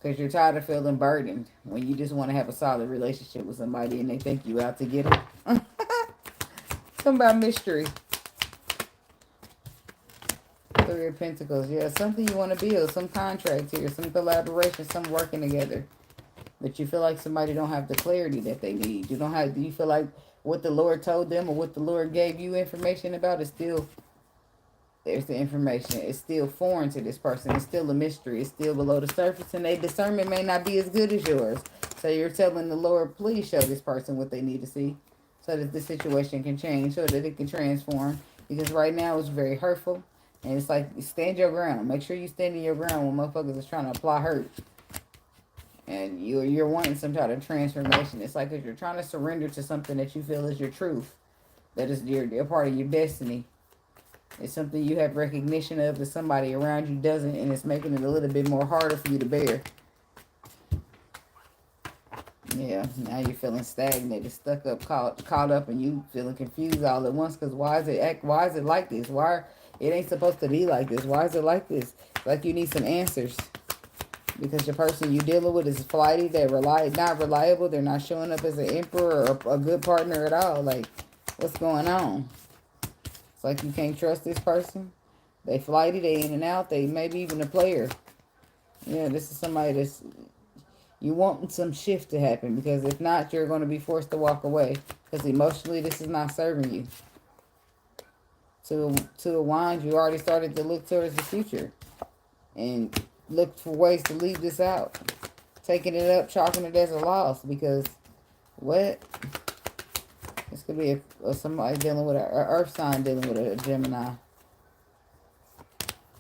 Because you're tired of feeling burdened when you just want to have a solid relationship with somebody and they think you out to get them. Something about mystery. Three of Pentacles. Yeah, something you want to build. Some contract here. Some collaboration. Some working together. But you feel like somebody don't have the clarity that they need. You don't have. You feel like what the Lord told them or what the Lord gave you information about is still. There's the information. It's still foreign to this person. It's still a mystery. It's still below the surface, and their discernment may not be as good as yours. So you're telling the Lord, please show this person what they need to see, so that the situation can change, so that it can transform. Because right now it's very hurtful, and it's like stand your ground. Make sure you stand in your ground when motherfuckers is trying to apply hurt. And you're wanting some kind of transformation. It's like if you're trying to surrender to something that you feel is your truth, that is your part of your destiny. It's something you have recognition of that somebody around you doesn't, and it's making it a little bit more harder for you to bear. Yeah, now you're feeling stagnated, stuck up, caught up, and you feeling confused all at once. Because why is it like this? Why it ain't supposed to be like this? Why is it like this? Like you need some answers. Because the person you're dealing with is flighty. They're not reliable. They're not showing up as an emperor or a good partner at all. Like, what's going on? It's like you can't trust this person. They flighty. They in and out. They maybe even a player. Yeah, this is somebody that's... You want some shift to happen. Because if not, you're going to be forced to walk away. Because emotionally, this is not serving you. To the wands, you already started to look towards the future. And... look for ways to leave this out. Taking it up, chalking it as a loss. Because, what? This could be somebody dealing with an earth sign dealing with a Gemini.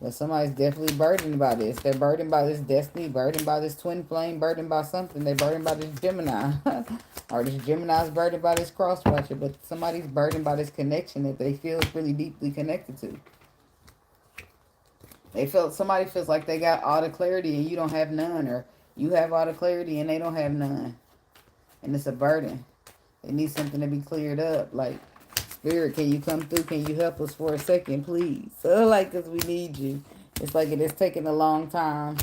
But somebody's definitely burdened by this. They're burdened by this destiny, burdened by this twin flame, burdened by something. They're burdened by this Gemini. Or this Gemini's burdened by this cross watcher. But somebody's burdened by this connection that they feel is really deeply connected to. Somebody feels like they got all the clarity and you don't have none, or you have all the clarity and they don't have none. And it's a burden. They need something to be cleared up. Like, Spirit, can you come through? Can you help us for a second, please? So, like, because we need you. It's like it is taking a long time.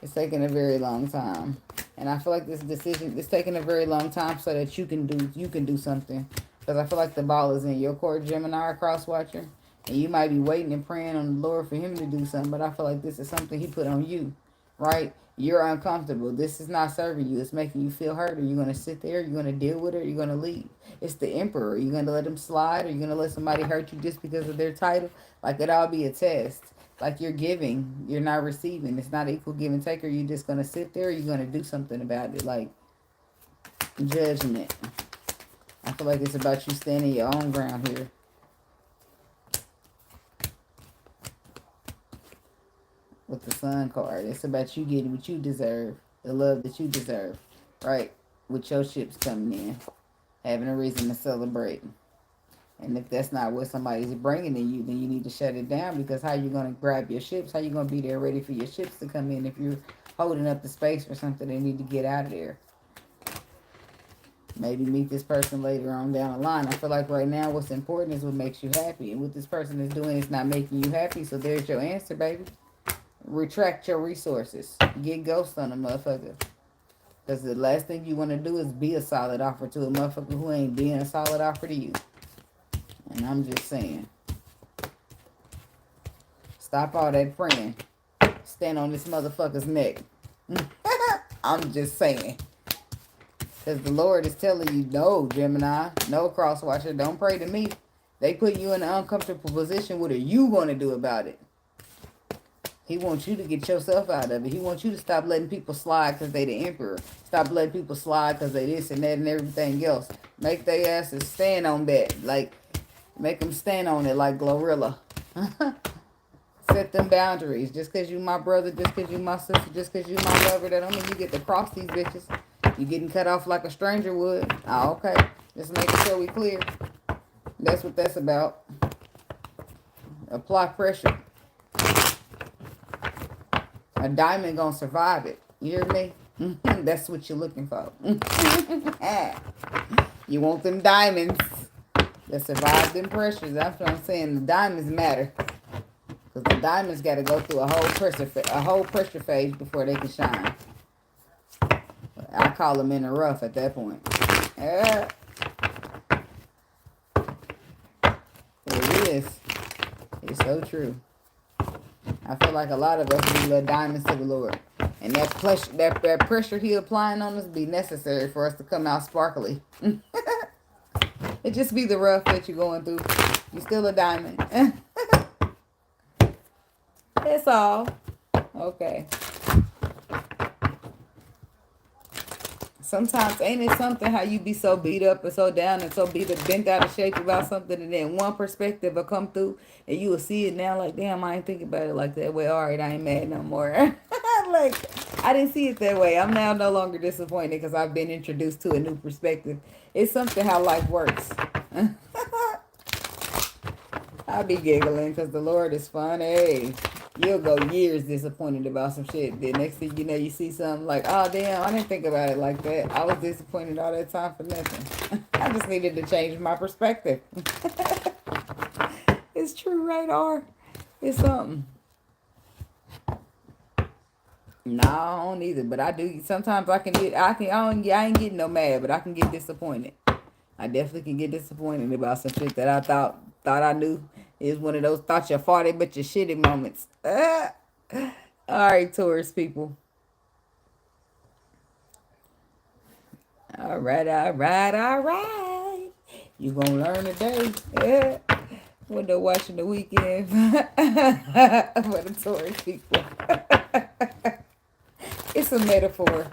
It's taking a very long time. And I feel like this decision is taking a very long time so that you can do something. Because I feel like the ball is in your court, Gemini or cross watcher. And you might be waiting and praying on the Lord for him to do something. But I feel like this is something he put on you. Right? You're uncomfortable. This is not serving you. It's making you feel hurt. Are you going to sit there? Are you going to deal with it? Or are you going to leave? It's the Emperor. Are you going to let him slide? Are you going to let somebody hurt you just because of their title? Like, it all be a test. Like, you're giving, you're not receiving. It's not equal give and take. Or you're just going to sit there, or you're going to do something about it. Like, judgment. I feel like it's about you standing your own ground here. With the Sun card. It's about you getting what you deserve. The love that you deserve. Right? With your ships coming in. Having a reason to celebrate. And if that's not what somebody's bringing to you, then you need to shut it down, because how you going to grab your ships? How you going to be there ready for your ships to come in if you're holding up the space for something they need to get out of there? Maybe meet this person later on down the line. I feel like right now what's important is what makes you happy. And what this person is doing is not making you happy. So there's your answer, baby. Retract your resources. Get ghost on a motherfucker. Because the last thing you want to do is be a solid offer to a motherfucker who ain't being a solid offer to you. And I'm just saying. Stop all that praying. Stand on this motherfucker's neck. I'm just saying. Because the Lord is telling you, no, Gemini. No, crosswatcher. Don't pray to me. They put you in an uncomfortable position. What are you going to do about it? He wants you to get yourself out of it. He wants you to stop letting people slide because they the Emperor. Stop letting people slide because they this and that and everything else. Make their asses stand on that. Like, make them stand on it like Glorilla. Set them boundaries. Just because you my brother, just because you my sister, just because you my lover, that don't mean you get to cross these bitches. You getting cut off like a stranger would. Oh, okay. Just making sure we clear. That's what that's about. Apply pressure. A diamond gonna survive it. You hear me? That's what you're looking for. You want them diamonds that survive them pressures. That's what I'm saying. The diamonds matter. Because the diamonds got to go through a whole pressure phase before they can shine. I call them in the rough at that point. It is. It's so true. I feel like a lot of us need little diamonds to the Lord. And that pressure he applying on us be necessary for us to come out sparkly. It just be the rough that you're going through. You're still a diamond. That's all. Okay. Sometimes ain't it something how you be so beat up and so down and so bent out of shape about something, and then one perspective will come through and you will see it now like, damn, I ain't thinking about it like that way. All right, I ain't mad no more. Like, I didn't see it that way. I'm now no longer disappointed because I've been introduced to a new perspective. It's something how life works. I'll be giggling because the Lord is funny. You'll go years disappointed about some shit. The next thing you know, you see something like, oh, damn, I didn't think about it like that. I was disappointed all that time for nothing. I just needed to change my perspective. It's true, right, R? It's something. No, I don't either, but I do. Sometimes I ain't getting no mad, but I can get disappointed. I definitely can get disappointed about some shit that I thought I knew. It's one of those thought you farted but you shitty moments. All right, Taurus people. All right. You gonna learn today. Window watching the weekend for the Taurus people. It's a metaphor.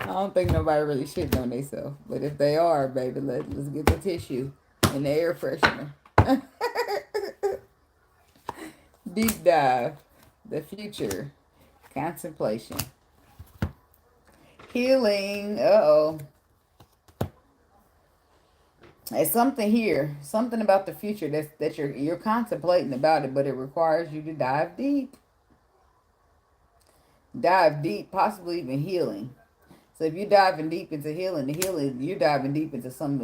I don't think nobody really shitting on themselves. But if they are, baby, let's get the tissue and the air freshener. Deep dive. The future. Contemplation. Healing. Uh-oh. There's something here. Something about the future that you're contemplating about it, but it requires you to dive deep. Dive deep, possibly even healing. So if you're diving deep into healing, you're diving deep into some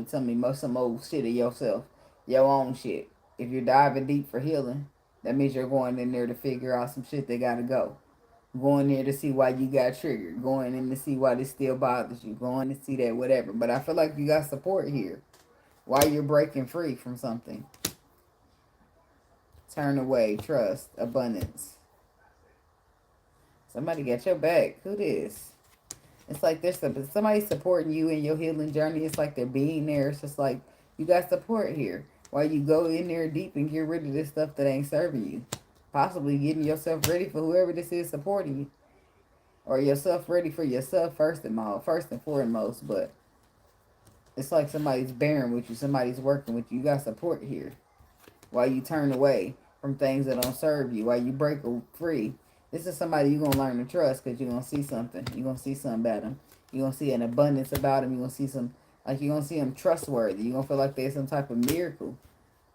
old shit of yourself, your own shit. If you're diving deep for healing, that means you're going in there to figure out some shit that gotta go. Going there to see why you got triggered. Going in to see why this still bothers you. Going to see that whatever. But I feel like you got support here. Why you're breaking free from something. Turn away, trust, abundance. Somebody got your back. Who this? It's like there's somebody supporting you in your healing journey. It's like they're being there. It's just like you got support here. While you go in there deep and get rid of this stuff that ain't serving you. Possibly getting yourself ready for whoever this is supporting you. Or yourself ready for yourself first and foremost. But it's like somebody's bearing with you. Somebody's working with you. You got support here. While you turn away from things that don't serve you. While you break free. This is somebody you're going to learn to trust because you're going to see something. You're going to see something about them. You're going to see an abundance about them. You're going to see you're going to see them trustworthy. You're going to feel like there's some type of miracle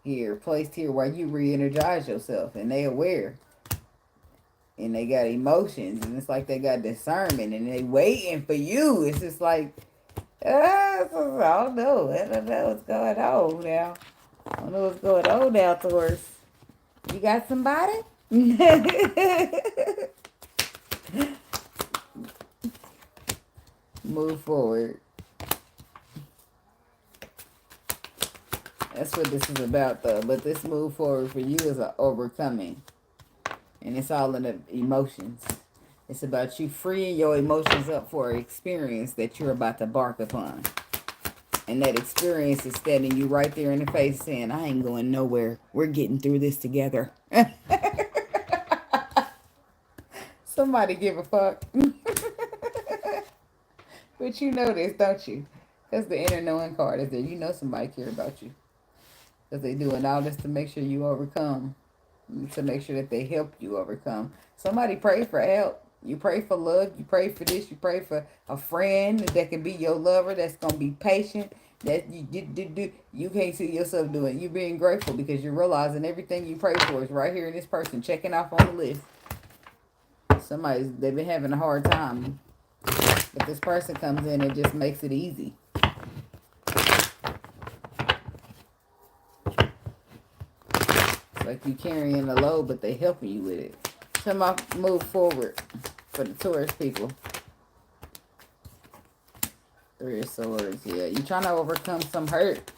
here, placed here where you re-energize yourself and they aware. And they got emotions and it's like they got discernment and they waiting for you. It's just like, I don't know. I don't know what's going on now. I don't know what's going on now, Taurus. You got somebody? Move forward. That's what this is about, though. But this move forward for you is an overcoming. And it's all in the emotions. It's about you freeing your emotions up for an experience that you're about to embark upon. And that experience is standing you right there in the face saying, I ain't going nowhere. We're getting through this together. Somebody give a fuck. But you know this, don't you? Because the inner knowing card is there. You know somebody care about you. Because they doing all this to make sure you overcome. To make sure that they help you overcome. Somebody pray for help. You pray for love. You pray for this. You pray for a friend that can be your lover. That's going to be patient. That you can't see yourself doing. You being grateful because you're realizing everything you pray for is right here in this person. Checking off on the list. They've been having a hard time. But this person comes in and just makes it easy. It's like you carrying a load, but they helping you with it. Somebody move forward for the Taurus people. Three of Swords, yeah. You trying to overcome some hurt.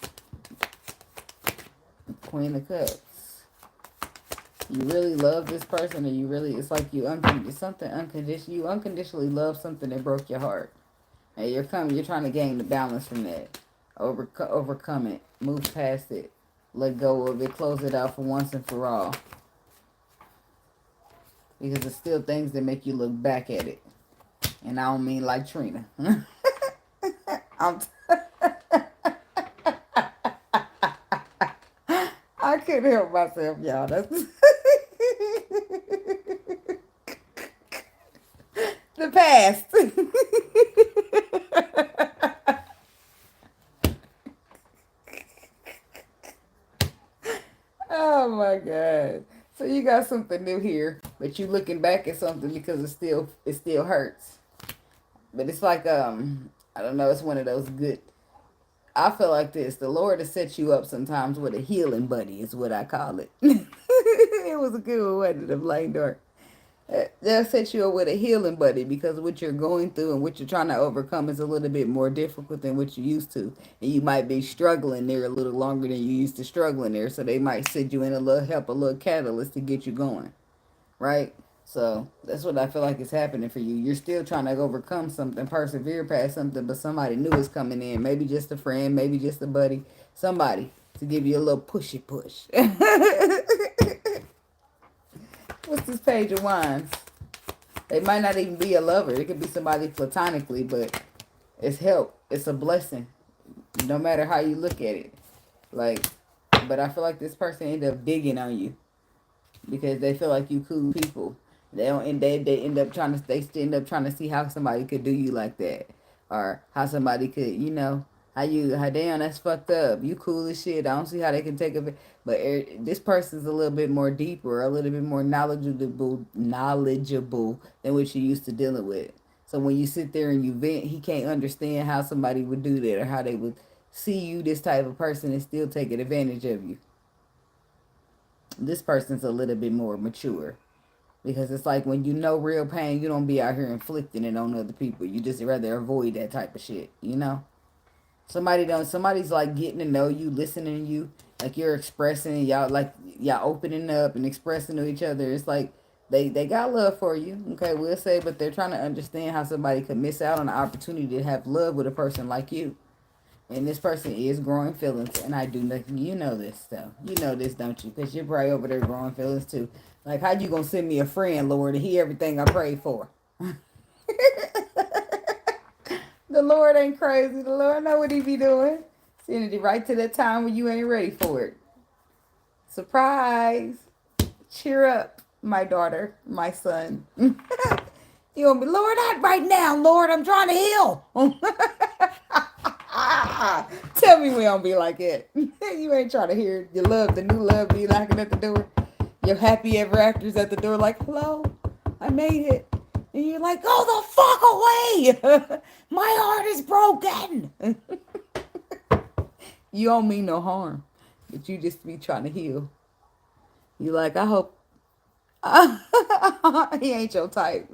Queen of Cups. You really love this person, or you really, it's like you something unconditional. You unconditionally love something that broke your heart, and you're trying to gain the balance from that. Overcome it, move past it, let go of it, close it out for once and for all. Because there's still things that make you look back at it, and I don't mean like Trina. I couldn't help myself, y'all. That's the past. Oh my God. So you got something new here, but you looking back at something because it still hurts. But it's like I don't know, it's one of those good. I feel like this. The Lord has set you up sometimes with a healing buddy, is what I call it. It was a good one, wasn't it, Blaine Dark? They'll set you up with a healing buddy because what you're going through and what you're trying to overcome is a little bit more difficult than what you used to. And you might be struggling there a little longer than you used to struggling there. So they might send you in a little catalyst to get you going. Right? So that's what I feel like is happening for you. You're still trying to overcome something, persevere past something, but somebody new is coming in. Maybe just a friend, maybe just a buddy. Somebody to give you a little pushy push. What's this Page of Wands? They might not even be a lover. It could be somebody platonically, but it's help. It's a blessing. No matter how you look at it. But I feel like this person ended up digging on you. Because they feel like you cool people. They end up trying to see how somebody could do you like that. Or how somebody could, how damn, that's fucked up. You cool as shit. I don't see how they can take it. But this person's a little bit more deeper, a little bit more knowledgeable than what you used to dealing with. So when you sit there and you vent, he can't understand how somebody would do that or how they would see you this type of person and still taking advantage of you. This person's a little bit more mature. Because it's like when you know real pain, you don't be out here inflicting it on other people. You just rather avoid that type of shit, you know? Somebody's like getting to know you, listening to you, like you're expressing, y'all opening up and expressing to each other. It's like they got love for you, okay, we'll say, but they're trying to understand how somebody could miss out on the opportunity to have love with a person like you. And this person is growing feelings, and I do know, you know this, though. You know this, don't you? Because you're probably over there growing feelings, too. Like, how you going to send me a friend, Lord, to hear everything I prayed for? The Lord ain't crazy. The Lord know what he be doing. Sending it right to that time when you ain't ready for it. Surprise. Cheer up, my daughter, my son. You gonna be, Lord, not right now, Lord. I'm trying to heal. Tell me we don't be like it. You ain't trying to hear your love, the new love be knocking at the door. Your happy ever afters at the door like, hello, I made it. And you're like, go the fuck away. My heart is broken. You don't mean no harm, but you just be trying to heal. You like, I hope he ain't your type.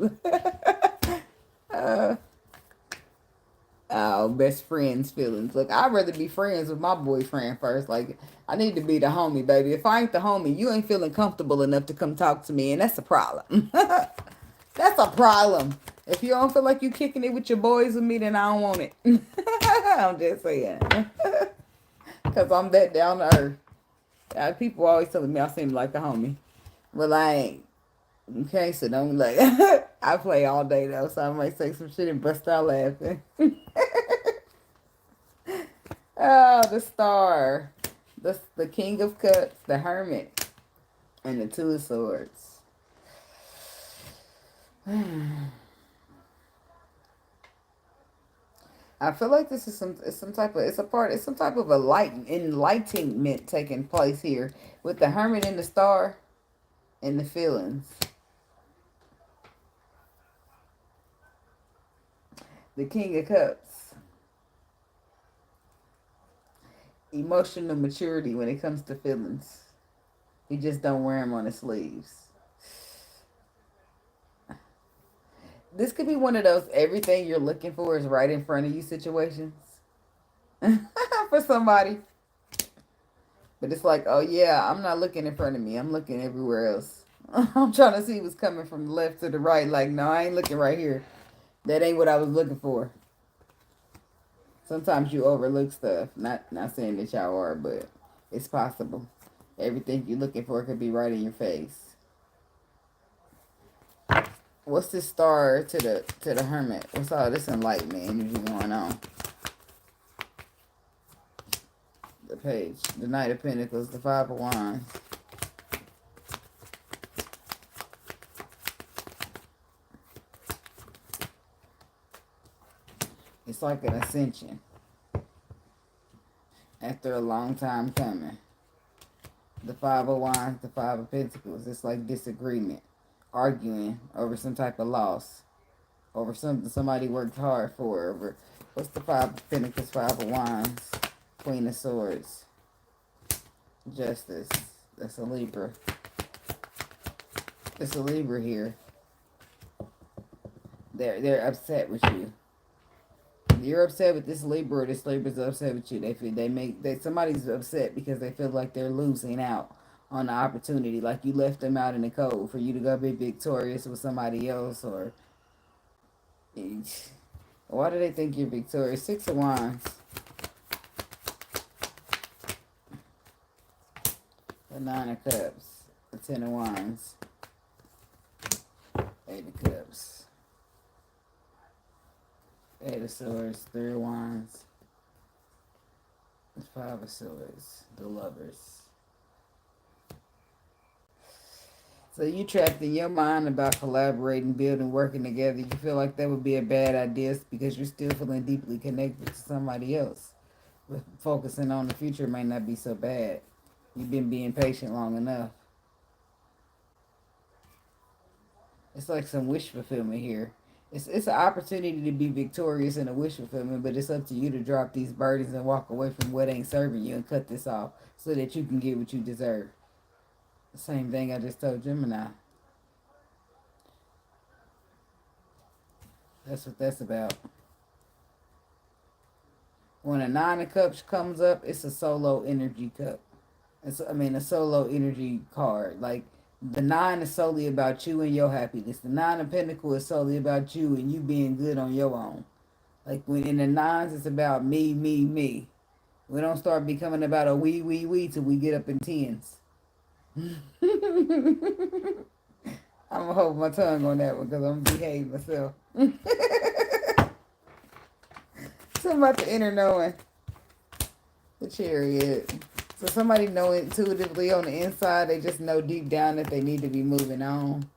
Oh, best friends feelings. Look, I'd rather be friends with my boyfriend first. Like, I need to be the homie, baby. If I ain't the homie, you ain't feeling comfortable enough to come talk to me, and that's a problem. That's a problem. If you don't feel like you kicking it with your boys with me, then I don't want it. I'm just saying. Because I'm that down to earth. People always telling me I seem like a homie. Well, I ain't. Okay, so don't like. I play all day, though, so I might say some shit and bust out laughing. Oh, the star. The King of Cups, the Hermit, and the Two of Swords. I feel like this is some type of enlightenment taking place here with the Hermit and the Star and the feelings. The King of Cups. Emotional maturity when it comes to feelings. He just don't wear them on his sleeves. This could be one of those everything you're looking for is right in front of you situations. For somebody. But it's like, oh yeah, I'm not looking in front of me. I'm looking everywhere else. I'm trying to see what's coming from the left to the right. Like, no, I ain't looking right here. That ain't what I was looking for. Sometimes you overlook stuff. Not saying that y'all are, but it's possible. Everything you're looking for could be right in your face. What's this star to the Hermit? What's all this enlightenment energy going on? The page. The Knight of Pentacles. The Five of Wands. It's like an ascension. After a long time coming. The Five of Wands. The Five of Pentacles. It's like disagreement. Arguing over some type of loss. Over something somebody worked hard for. Over, what's the Five of Pentacles? Five of Wands. Queen of Swords. Justice. That's a Libra. It's a Libra here. They're upset with you. You're upset with this Libra, or this Libra's upset with you. Somebody's upset because they feel like they're losing out on the opportunity. Like you left them out in the cold for you to go be victorious with somebody else, or why do they think you're victorious? Six of Wands. The Nine of Cups. The Ten of Wands. Eight of Cups. Eight of Swords. Three of Wands. The Five of Swords. The Lovers. So you trapped in your mind about collaborating, building, working together. You feel like that would be a bad idea because you're still feeling deeply connected to somebody else. But focusing on the future may not be so bad. You've been being patient long enough. It's like some wish fulfillment here. It's an opportunity to be victorious in a wish fulfillment, but it's up to you to drop these burdens and walk away from what ain't serving you and cut this off so that you can get what you deserve. The same thing I just told Gemini. That's what that's about. When a 9 of Cups comes up, it's a solo energy cup. A solo energy card. Like, the 9 is solely about you and your happiness. The 9 of Pentacles is solely about you and you being good on your own. Like, when in the 9s, it's about me, me, me. We don't start becoming about a we till we get up in 10s. I'm going to hold my tongue on that one because I'm going to behave myself. Something about the inner knowing. The Chariot. So somebody know intuitively on the inside, they just know deep down that they need to be moving on.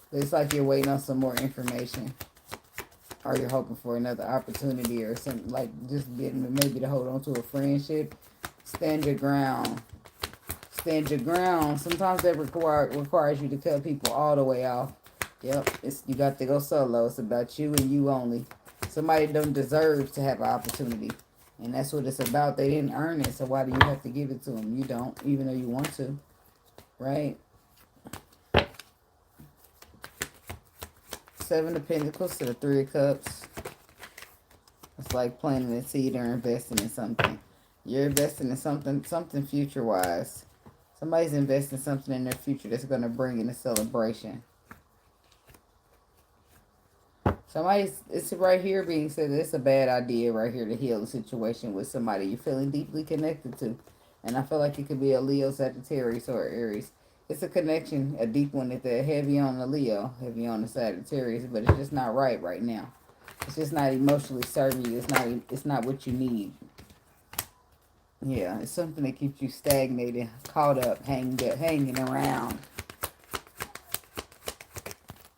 But it's like you're waiting on some more information. Or you're hoping for another opportunity or something, like just getting maybe to hold on to a friendship. Stand your ground. Stand your ground. Sometimes that requires you to cut people all the way off. Yep, you got to go solo. It's about you and you only. Somebody don't deserve to have an opportunity. And that's what it's about. They didn't earn it, so why do you have to give it to them? You don't, even though you want to. Right? 7 of Pentacles to the 3 of Cups. It's like planting a seed or investing in something. You're investing in something future-wise. Somebody's investing something in their future that's going to bring in a celebration. It's right here being said that it's a bad idea right here to heal the situation with somebody you're feeling deeply connected to. And I feel like it could be a Leo, Sagittarius, or Aries. It's a connection, a deep one, that they're heavy on the Leo, heavy on the Sagittarius, but it's just not right now. It's just not emotionally serving you. It's not what you need. Yeah, it's something that keeps you stagnated, caught up, hanging around.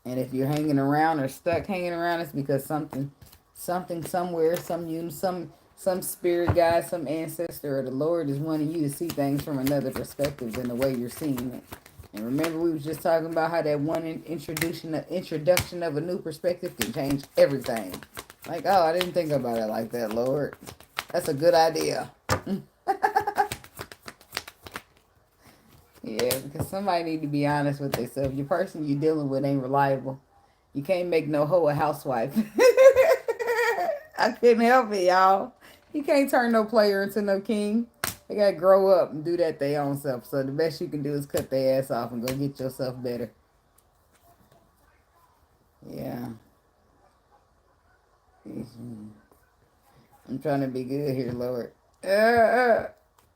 And if you're hanging around or stuck hanging around, it's because something somewhere, some spirit guide, some ancestor or the Lord is wanting you to see things from another perspective than the way you're seeing it. And remember, we was just talking about how that one introduction of a new perspective can change everything. Like, oh, I didn't think about it like that, Lord. That's a good idea. Yeah, because somebody need to be honest with themselves. Your person you're dealing with ain't reliable. You can't make no hoe a housewife. I couldn't help it, y'all. You can't turn no player into no king. They got to grow up and do that their own self. So the best you can do is cut their ass off and go get yourself better. Yeah. I'm trying to be good here, Lord.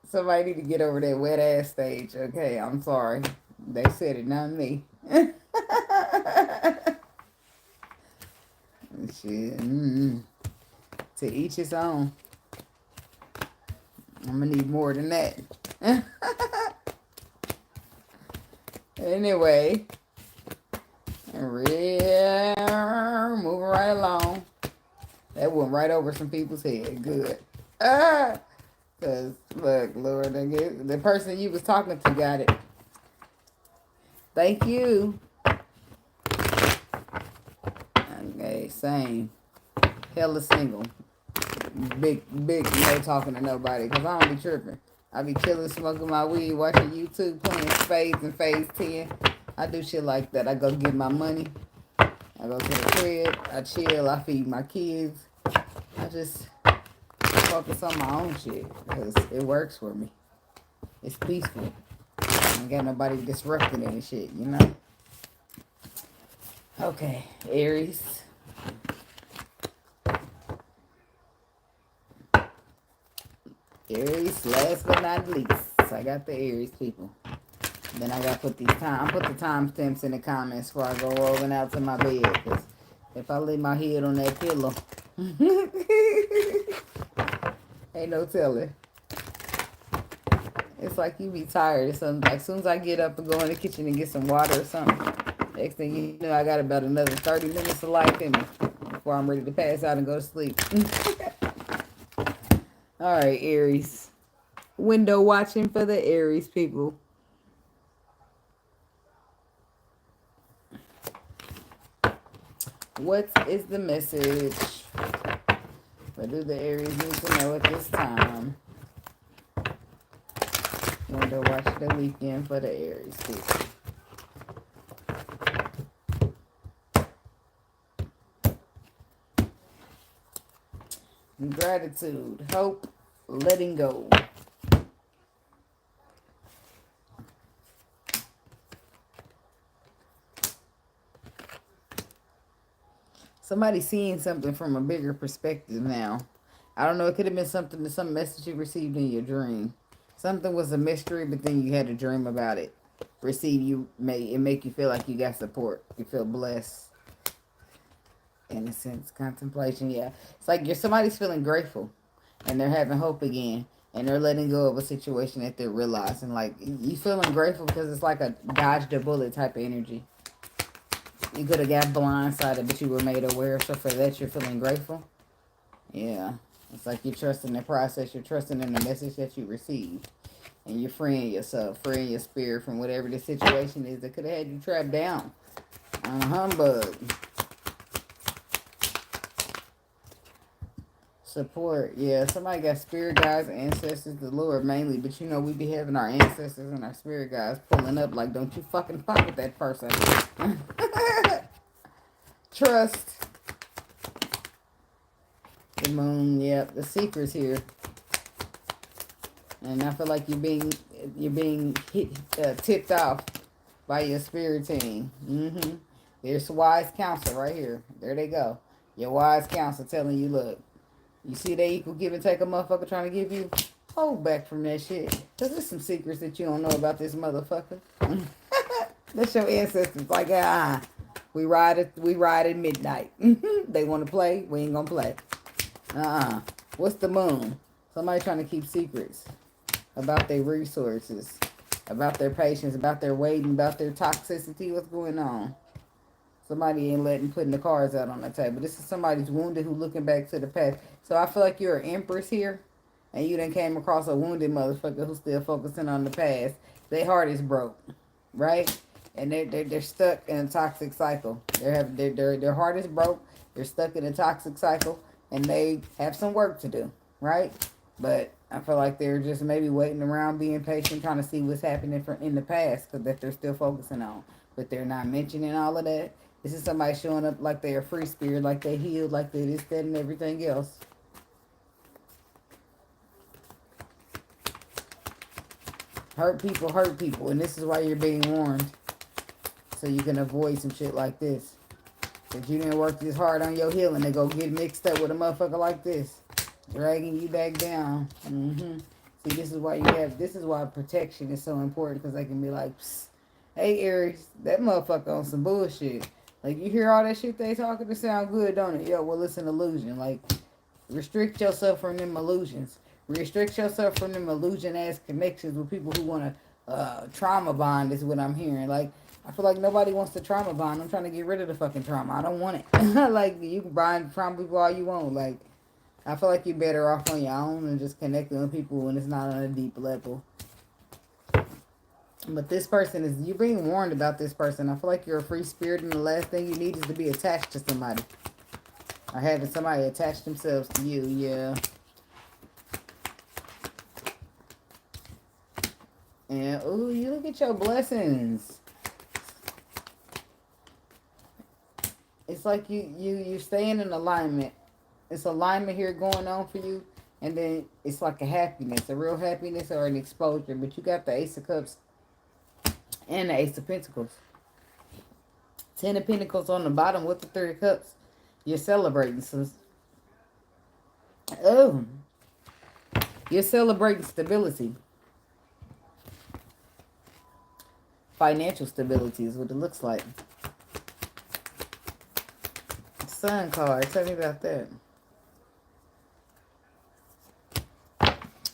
Somebody need to get over that wet ass stage. Okay, I'm sorry. They said it, not me. Shit. To each his own. I'm gonna need more than that. Anyway, moving right along. That went right over some people's head. Good. Because, look, Lord, the person you was talking to got it. Thank you. Okay, same. Hella single. Big, no talking to nobody. Because I don't be tripping. I be chilling, smoking my weed, watching YouTube, playing spades and phase 10. I do shit like that. I go get my money. I go to the crib. I chill. I feed my kids. I just focus on my own shit because it works for me. It's peaceful. I ain't got nobody disrupting it and shit, you know? Okay, Aries. Aries, last but not least. So I got the Aries people. Then I got to put the timestamps in the comments before I go rolling out to my bed. Because if I lay my head on that pillow, ain't no telling. It's like you be tired or something. Like, as soon as I get up and go in the kitchen and get some water or something, next thing you know, I got about another 30 minutes of life in me before I'm ready to pass out and go to sleep. All right, Aries. Window watching for the Aries people. What is the message? What do the Aries need to know at this time? Wonder watch the weekend for the Aries people. Gratitude, hope, letting go. Somebody's seeing something from a bigger perspective now. I don't know, it could have been something, some message you received in your dream. Something was a mystery, but then you had a dream about it. Make you feel like you got support. You feel blessed. Innocence, contemplation, yeah. It's like somebody's feeling grateful and they're having hope again. And they're letting go of a situation that they're realizing. Like, you feeling grateful because it's like a dodged a bullet type of energy. You could have got blindsided, but you were made aware. So for that, you're feeling grateful. Yeah. It's like you're trusting the process. You're trusting in the message that you received. And you're freeing yourself, freeing your spirit from whatever the situation is that could have had you trapped down on a humbug. Support. Yeah, somebody got spirit guides, ancestors, the Lord mainly. But you know, we be having our ancestors and our spirit guides pulling up like, don't you fucking fuck with that person. Trust. The moon, yep, the secret's here. And I feel like you're being tipped off by your spirit team. There's wise counsel right here. There they go. Your wise counsel telling you, look, you see that equal give and take a motherfucker trying to give you? Hold back from that shit. Because there's some secrets that you don't know about this motherfucker. That's your ancestors. Like, we ride at midnight. They want to play, we ain't gonna play. What's the moon? Somebody trying to keep secrets about their resources, about their patience, about their waiting, about their toxicity. What's going on? Somebody ain't putting the cards out on the table. This is somebody's wounded who looking back to the past. So I feel like you're an empress here, and you done came across a wounded motherfucker who's still focusing on the past. Their heart is broke, right? And they're stuck in a toxic cycle. Their heart is broke. They're stuck in a toxic cycle, and they have some work to do, right? But I feel like they're just maybe waiting around, being patient, trying to see what's happening in the past, that they're still focusing on. But they're not mentioning all of that. This is somebody showing up like they're a free spirit, like they healed, like they this, that, and everything else. Hurt people, and this is why you're being warned. So you can avoid some shit like this. If you didn't work this hard on your healing, they go get mixed up with a motherfucker like this, dragging you back down. See, this is why protection is so important, because they can be like, psst, hey Aries, that motherfucker on some bullshit. Like, you hear all that shit they talking, to sound good, don't it? Yo, well, it's an illusion. Like, restrict yourself from them illusions. Restrict yourself from them illusion-ass connections with people who want to trauma bond, is what I'm hearing. Like, I feel like nobody wants to trauma bond. I'm trying to get rid of the fucking trauma. I don't want it. Like, you can bond trauma people all you want. Like, I feel like you're better off on your own and just connecting with people when it's not on a deep level. But this person you're being warned about this person. I feel like you're a free spirit, and the last thing you need is to be attached to somebody. Or having somebody attach themselves to you, yeah. And, ooh, you look at your blessings. It's like you're staying in alignment. It's alignment here going on for you. And then it's like a happiness, a real happiness or an exposure. But you got the Ace of Cups and the Ace of Pentacles. 10 of Pentacles on the bottom with the 3 of Cups. You're celebrating. You're celebrating stability. Financial stability is what it looks like. Sun card. Tell me about that.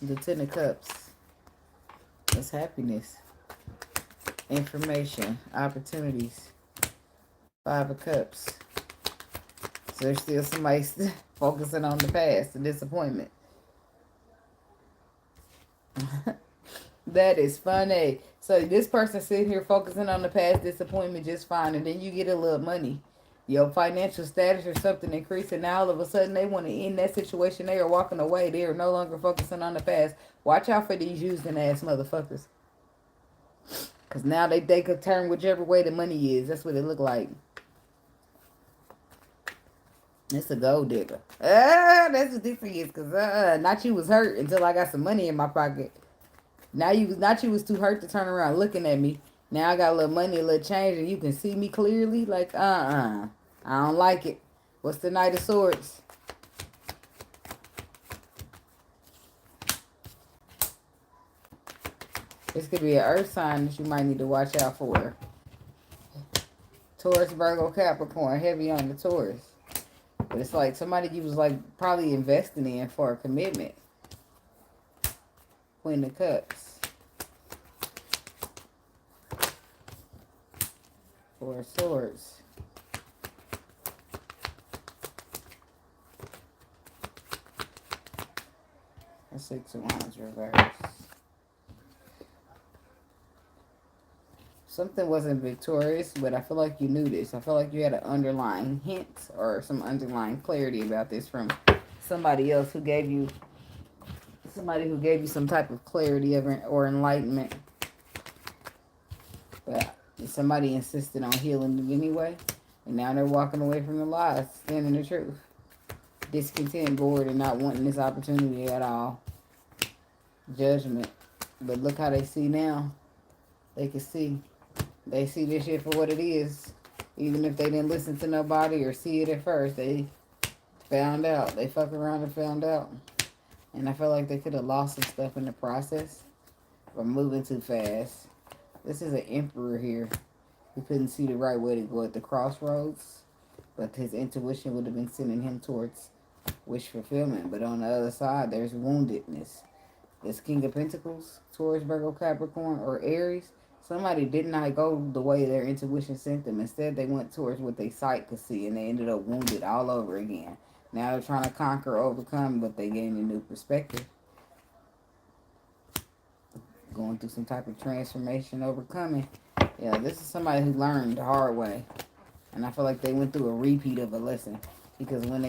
The 10 of Cups. That's happiness. Information. Opportunities. 5 of Cups. So there's still somebody focusing on the past. The disappointment. That is funny. So this person sitting here focusing on the past disappointment just fine. And then you get a little money. your financial status or something increasing. Now all of a sudden they want to end that situation. They are walking away. They are no longer focusing on the past. Watch out for these using ass motherfuckers. Because now they could turn whichever way the money is. That's what it look like. It's a gold digger. That's what this is. Because not you was hurt until I got some money in my pocket. Now you was too hurt to turn around looking at me. Now I got a little money, a little change, and you can see me clearly. Like, I don't like it. What's the Knight of Swords? This could be an earth sign that you might need to watch out for. Taurus, Virgo, Capricorn. Heavy on the Taurus. But it's like somebody you was like probably investing in for a commitment. Queen of Cups. Four of Swords. And Six of Wands reverse. Something wasn't victorious, but I feel like you knew this. I feel like you had an underlying hint or some underlying clarity about this from somebody else who gave you some type of clarity or enlightenment. But somebody insisted on healing it anyway, and now they're walking away from the lies, standing the truth. Discontent, bored, and not wanting this opportunity at all. Judgment. But look how they see now. They can see. They see this shit for what it is. Even if they didn't listen to nobody or see it at first, they found out. They fucked around and found out. And I feel like they could have lost some stuff in the process. Or moving too fast. This is an emperor here. He couldn't see the right way to go at the crossroads. But his intuition would have been sending him towards wish fulfillment. But on the other side, there's woundedness. This King of Pentacles, Taurus, Virgo, Capricorn, or Aries. Somebody did not go the way their intuition sent them. Instead, they went towards what their sight could see, and they ended up wounded all over again. Now they're trying to conquer, overcome, but they gained a new perspective. Going through some type of transformation, overcoming. Yeah, this is somebody who learned the hard way. And I feel like they went through a repeat of a lesson. Because when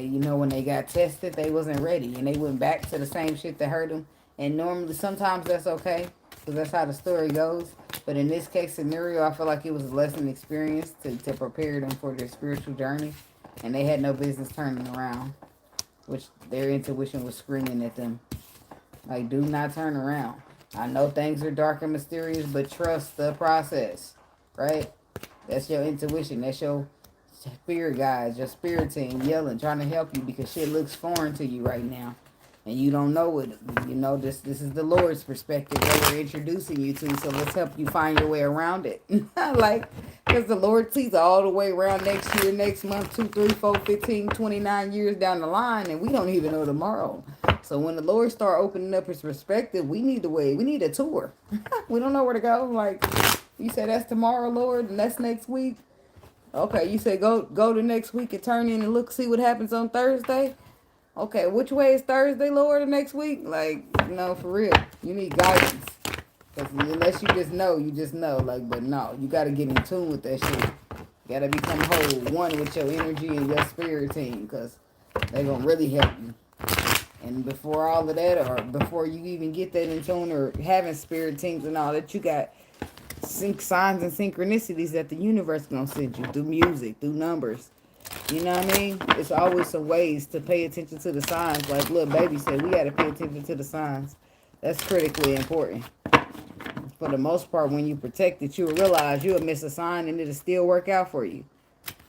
they got tested, they wasn't ready. And they went back to the same shit that hurt them. And normally, sometimes that's okay. Because that's how the story goes. But in this case scenario, I feel like it was a lesson experience to prepare them for their spiritual journey. And they had no business turning around. Which their intuition was screaming at them. Like, do not turn around. I know things are dark and mysterious, but trust the process. Right? That's your intuition. That's your spirit guides, your spirit team yelling, trying to help you because shit looks foreign to you right now. And you don't know it. This is the Lord's perspective that we're introducing you to. So let's help you find your way around it. Because the Lord sees all the way around next year, next month, 2, 3, 4, 15, 29 years down the line. And we don't even know tomorrow. So when the Lord start opening up his perspective, we need a tour. We don't know where to go. Like, you say that's tomorrow, Lord, and that's next week. Okay, you say go to next week and turn in and look, see what happens on Thursday. Okay, which way is Thursday, Lord, of next week? Like, no, for real. You need guidance. Because unless you just know. Like, but no, you got to get in tune with that shit. You got to become whole, one with your energy and your spirit team. Because they're going to really help you. And before all of that, or before you even get that in tune or having spirit teams and all that, you got signs and synchronicities that the universe is going to send you through music, through numbers. You know what I mean? It's always some ways to pay attention to the signs. Like little baby said, we got to pay attention to the signs. That's critically important. For the most part, when you protect it, you'll realize you'll miss a sign and it'll still work out for you.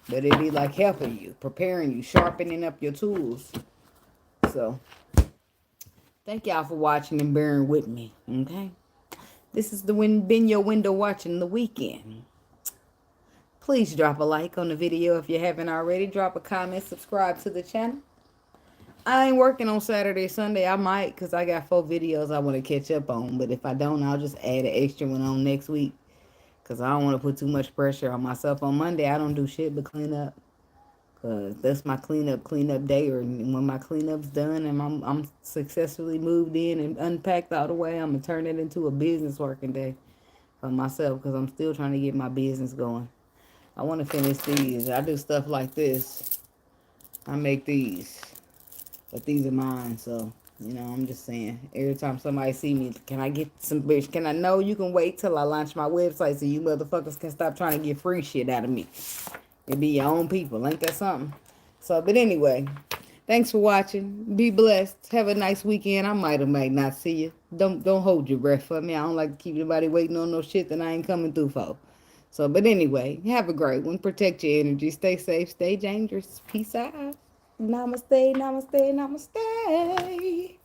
But it'll be like helping you, preparing you, sharpening up your tools. So, thank y'all for watching and bearing with me, okay? This has been your window watching the weekend. Please drop a like on the video if you haven't already. Drop a comment, subscribe to the channel. I ain't working on Saturday, Sunday. I might because I got 4 videos I want to catch up on. But if I don't, I'll just add an extra one on next week. Because I don't want to put too much pressure on myself. On Monday, I don't do shit but clean up. Because that's my cleanup day. Or when my cleanup's done and I'm successfully moved in and unpacked all the way, I'm going to turn it into a business working day for myself. Because I'm still trying to get my business going. I want to finish these. I do stuff like this. I make these. But these are mine, so, you know, I'm just saying. Every time somebody see me, can I get some bitch? Can I know you can wait till I launch my website so you motherfuckers can stop trying to get free shit out of me. It be your own people. Ain't that something? So, but anyway, thanks for watching. Be blessed. Have a nice weekend. I might or might not see you. Don't hold your breath for me. I don't like to keep anybody waiting on no shit that I ain't coming through for. So, but anyway, have a great one. Protect your energy. Stay safe. Stay dangerous. Peace out. Namaste, namaste, namaste.